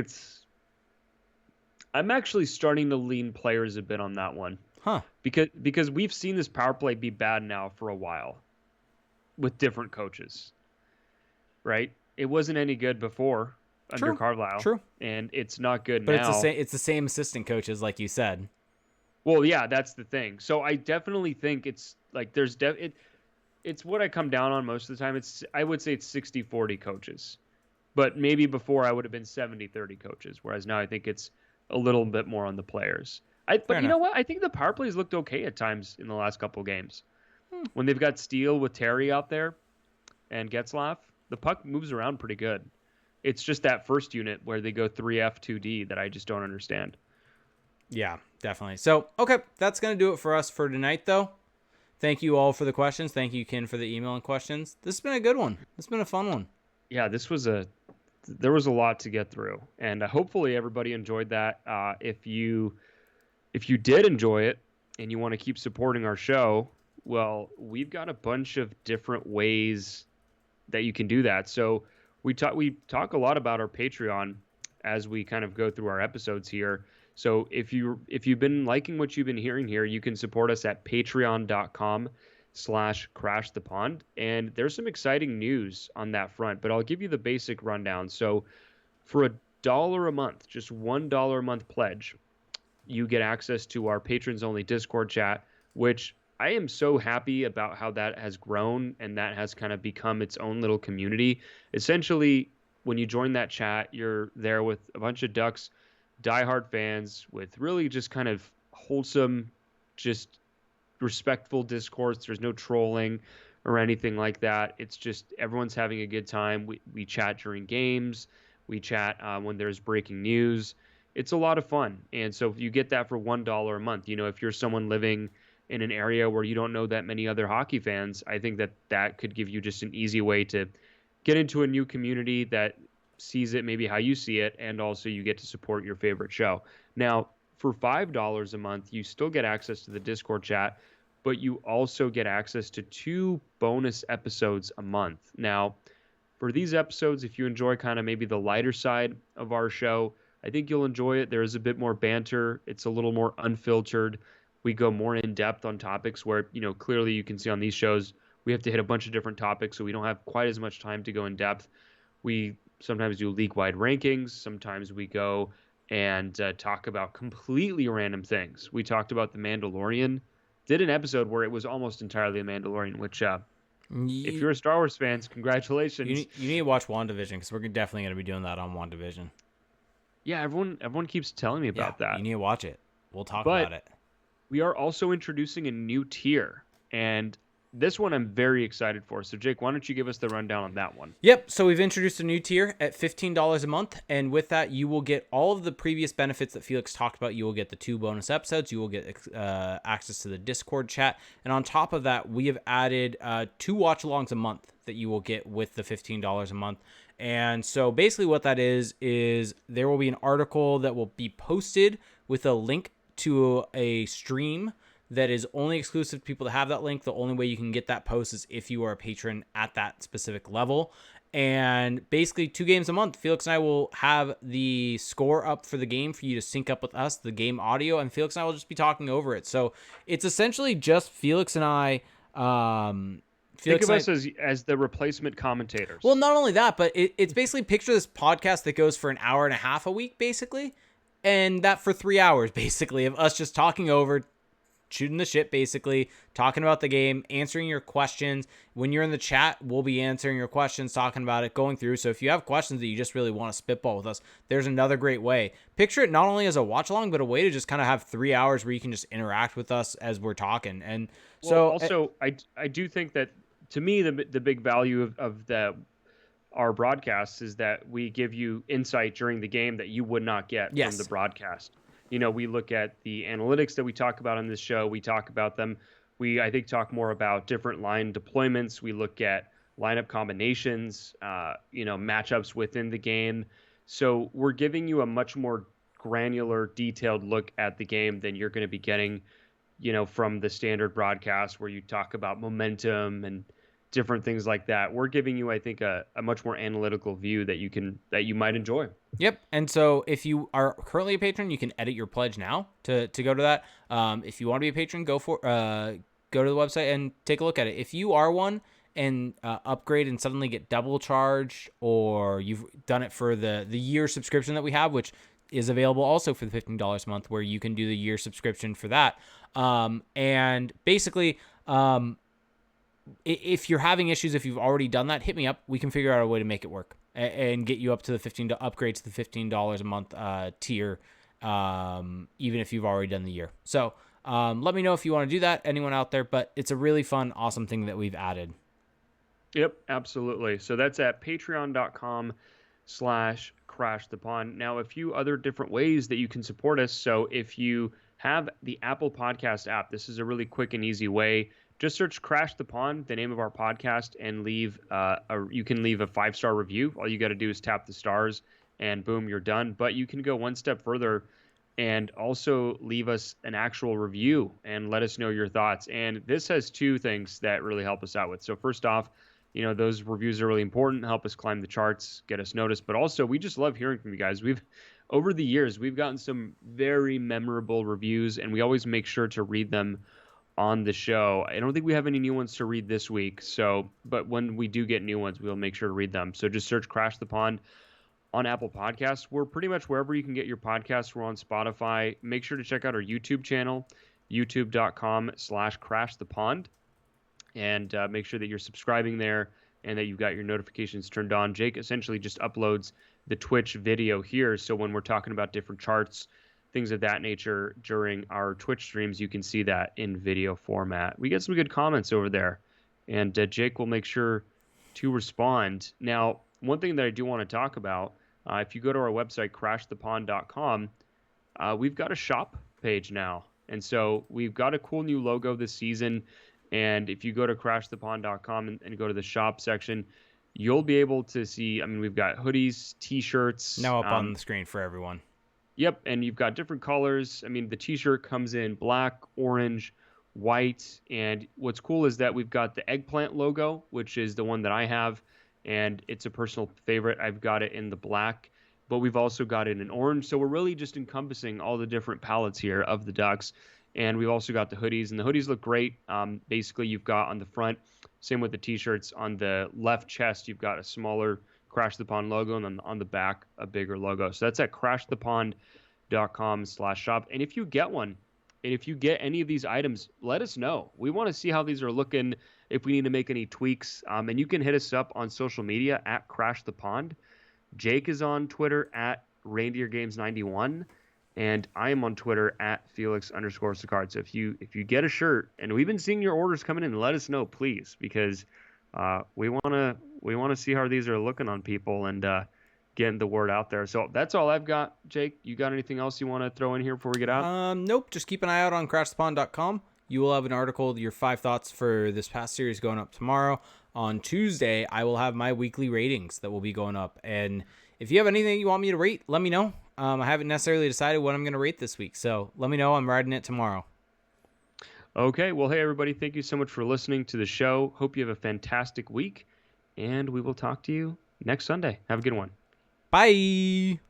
I'm actually starting to lean players a bit on that one Huh. because we've seen this power play be bad now for a while with different coaches, right? It wasn't any good before under True. Carlisle, True. and it's not good But it's the now. same. It's the same assistant coaches, like you said. Well, yeah, that's the thing. So I definitely think it's like it's what I come down on most of the time. I would say it's 60-40 coaches. But maybe before I would have been 70-30 coaches, whereas now I think it's a little bit more on the players. Fair But you know enough. what? I think the power plays looked okay at times in the last couple of games. Hmm. When they've got Steele with Terry out there and Getzlaff, the puck moves around pretty good. It's just that first unit where they go 3F 2D that I just don't understand. Yeah, definitely. So, okay, that's going to do it for us for tonight, though. Thank you all for the questions. Thank you, Ken, for the email and questions. This has been a good one. This has been a fun one. Yeah, there was a lot to get through, and hopefully everybody enjoyed that. If you did enjoy it and you want to keep supporting our show, well, we've got a bunch of different ways that you can do that. So we talk a lot about our Patreon as we kind of go through our episodes here. So if you've been liking what you've been hearing here, you can support us at patreon.com/crash the pond. And there's some exciting news on that front, but I'll give you the basic rundown. So for $1 a month, just $1 a month pledge, you get access to our patrons only Discord chat, which I am so happy about how that has grown and that has kind of become its own little community. Essentially, when you join that chat, you're there with a bunch of Ducks diehard fans with really just kind of wholesome, just respectful discourse. There's no trolling or anything like that. It's just everyone's having a good time. We chat during games. We chat when there's breaking news. It's a lot of fun. And so if you get that for $1 a month, if you're someone living in an area where you don't know that many other hockey fans, I think that could give you just an easy way to get into a new community that sees it maybe how you see it, and also you get to support your favorite show. Now, for $5 a month, you still get access to the Discord chat, but you also get access to 2 bonus episodes a month. Now, for these episodes, if you enjoy kind of maybe the lighter side of our show, I think you'll enjoy it. There is a bit more banter. It's a little more unfiltered. We go more in depth on topics where, clearly you can see on these shows, we have to hit a bunch of different topics, so we don't have quite as much time to go in depth. We sometimes do league-wide rankings. Sometimes we go and talk about completely random things. We talked about The Mandalorian. Did an episode where it was almost entirely The Mandalorian, which if You, you're a Star Wars fan, congratulations. you need to watch WandaVision because we're definitely going to be doing that on WandaVision. Yeah, everyone keeps telling me Yeah, about that. you need to watch it. We'll talk But about it. we are also introducing a new tier, and this one I'm very excited for. So, Jake, why don't you give us the rundown on that one? Yep. So we've introduced a new tier at $15 a month. And with that, you will get all of the previous benefits that Felix talked about. You will get the 2 bonus episodes. You will get access to the Discord chat. And on top of that, we have added 2 watch alongs a month that you will get with the $15 a month. And so basically what that is there will be an article that will be posted with a link to a stream that is only exclusive to people that have that link. The only way you can get that post is if you are a patron at that specific level. And basically 2 games a month, Felix and I will have the score up for the game for you to sync up with us, the game audio, and Felix and I will just be talking over it. So it's essentially just Felix and I. Think of us as the replacement commentators. Well, not only that, but it's basically picture this podcast that goes for an hour and a half a week, basically. And that for 3 hours, basically, of us just talking over, shooting the shit, basically, talking about the game, answering your questions. When you're in the chat, we'll be answering your questions, talking about it, going through. So if you have questions that you just really want to spitball with us, there's another great way. Picture it not only as a watch along, but a way to just kind of have 3 hours where you can just interact with us as we're talking. And so also, I do think that, to me, the big value of our broadcasts is that we give you insight during the game that you would not get from the broadcast. We look at the analytics that we talk about on this show. We talk about them. We, I think, talk more about different line deployments. We look at lineup combinations, matchups within the game. So we're giving you a much more granular, detailed look at the game than you're going to be getting, from the standard broadcast where you talk about momentum and different things like that. We're giving you, I think, a much more analytical view that you might enjoy. Yep. And so if you are currently a patron, you can edit your pledge now to go to that. If you want to be a patron, go to the website and take a look at it. If you are one and upgrade and suddenly get double charged, or you've done it for the year subscription that we have, which is available also for the $15 a month, where you can do the year subscription for that. And basically, if you're having issues, if you've already done that, hit me up. We can figure out a way to make it work and get you up to the upgrade to the $15 a month tier, even if you've already done the year. So let me know if you want to do that, anyone out there. But it's a really fun, awesome thing that we've added. Yep, absolutely. So that's at patreon.com/crashthepond. Now, a few other different ways that you can support us. So if you have the Apple Podcast app, this is a really quick and easy way. Just search Crash the Pond, the name of our podcast, and you can leave a 5-star review. All you got to do is tap the stars, and boom, you're done. But you can go one step further and also leave us an actual review and let us know your thoughts. And this has two things that really help us out with. So first off, those reviews are really important, help us climb the charts, get us noticed. But also, we just love hearing from you guys. Over the years, we've gotten some very memorable reviews, and we always make sure to read them on the show. I don't think we have any new ones to read this week. But when we do get new ones, we'll make sure to read them. So just search Crash the Pond on Apple Podcasts. We're pretty much wherever you can get your podcasts. We're on Spotify. Make sure to check out our YouTube channel, youtube.com/crashthepond. And make sure that you're subscribing there and that you've got your notifications turned on. Jake essentially just uploads the Twitch video here. So when we're talking about different charts, things of that nature during our Twitch streams, you can see that in video format. We get some good comments over there, and Jake will make sure to respond. Now, one thing that I do want to talk about, if you go to our website, crashthepond.com, we've got a shop page now. And so we've got a cool new logo this season. And if you go to crashthepond.com and go to the shop section, you'll be able to see, we've got hoodies, T-shirts. Now up on the screen for everyone. Yep, and you've got different colors. The T-shirt comes in black, orange, white, and what's cool is that we've got the eggplant logo, which is the one that I have, and it's a personal favorite. I've got it in the black, but we've also got it in orange. So we're really just encompassing all the different palettes here of the Ducks. And we've also got the hoodies, and the hoodies look great. Basically, you've got on the front, same with the T-shirts, on the left chest, you've got a smaller Crash the Pond logo, and then on the back, a bigger logo. So that's at crashthepond.com/shop. And if you get one, and if you get any of these items, let us know. We want to see how these are looking, if we need to make any tweaks. And you can hit us up on social media at Crash the Pond. Jake is on Twitter at ReindeerGames91. And I am on Twitter at Felix_Sicard. So if you get a shirt, and we've been seeing your orders coming in, let us know, please, because we want to see how these are looking on people and getting the word out there. So that's all I've got. Jake, you got anything else you want to throw in here before we get out? Nope. Just keep an eye out on crashthepond.com. You will have an article, your 5 thoughts for this past series, going up tomorrow. On Tuesday, I will have my weekly ratings that will be going up. And if you have anything you want me to rate, let me know. I haven't necessarily decided what I'm going to rate this week, so let me know. I'm riding it tomorrow. Okay. Well, hey, everybody. Thank you so much for listening to the show. Hope you have a fantastic week, and we will talk to you next Sunday. Have a good one. Bye.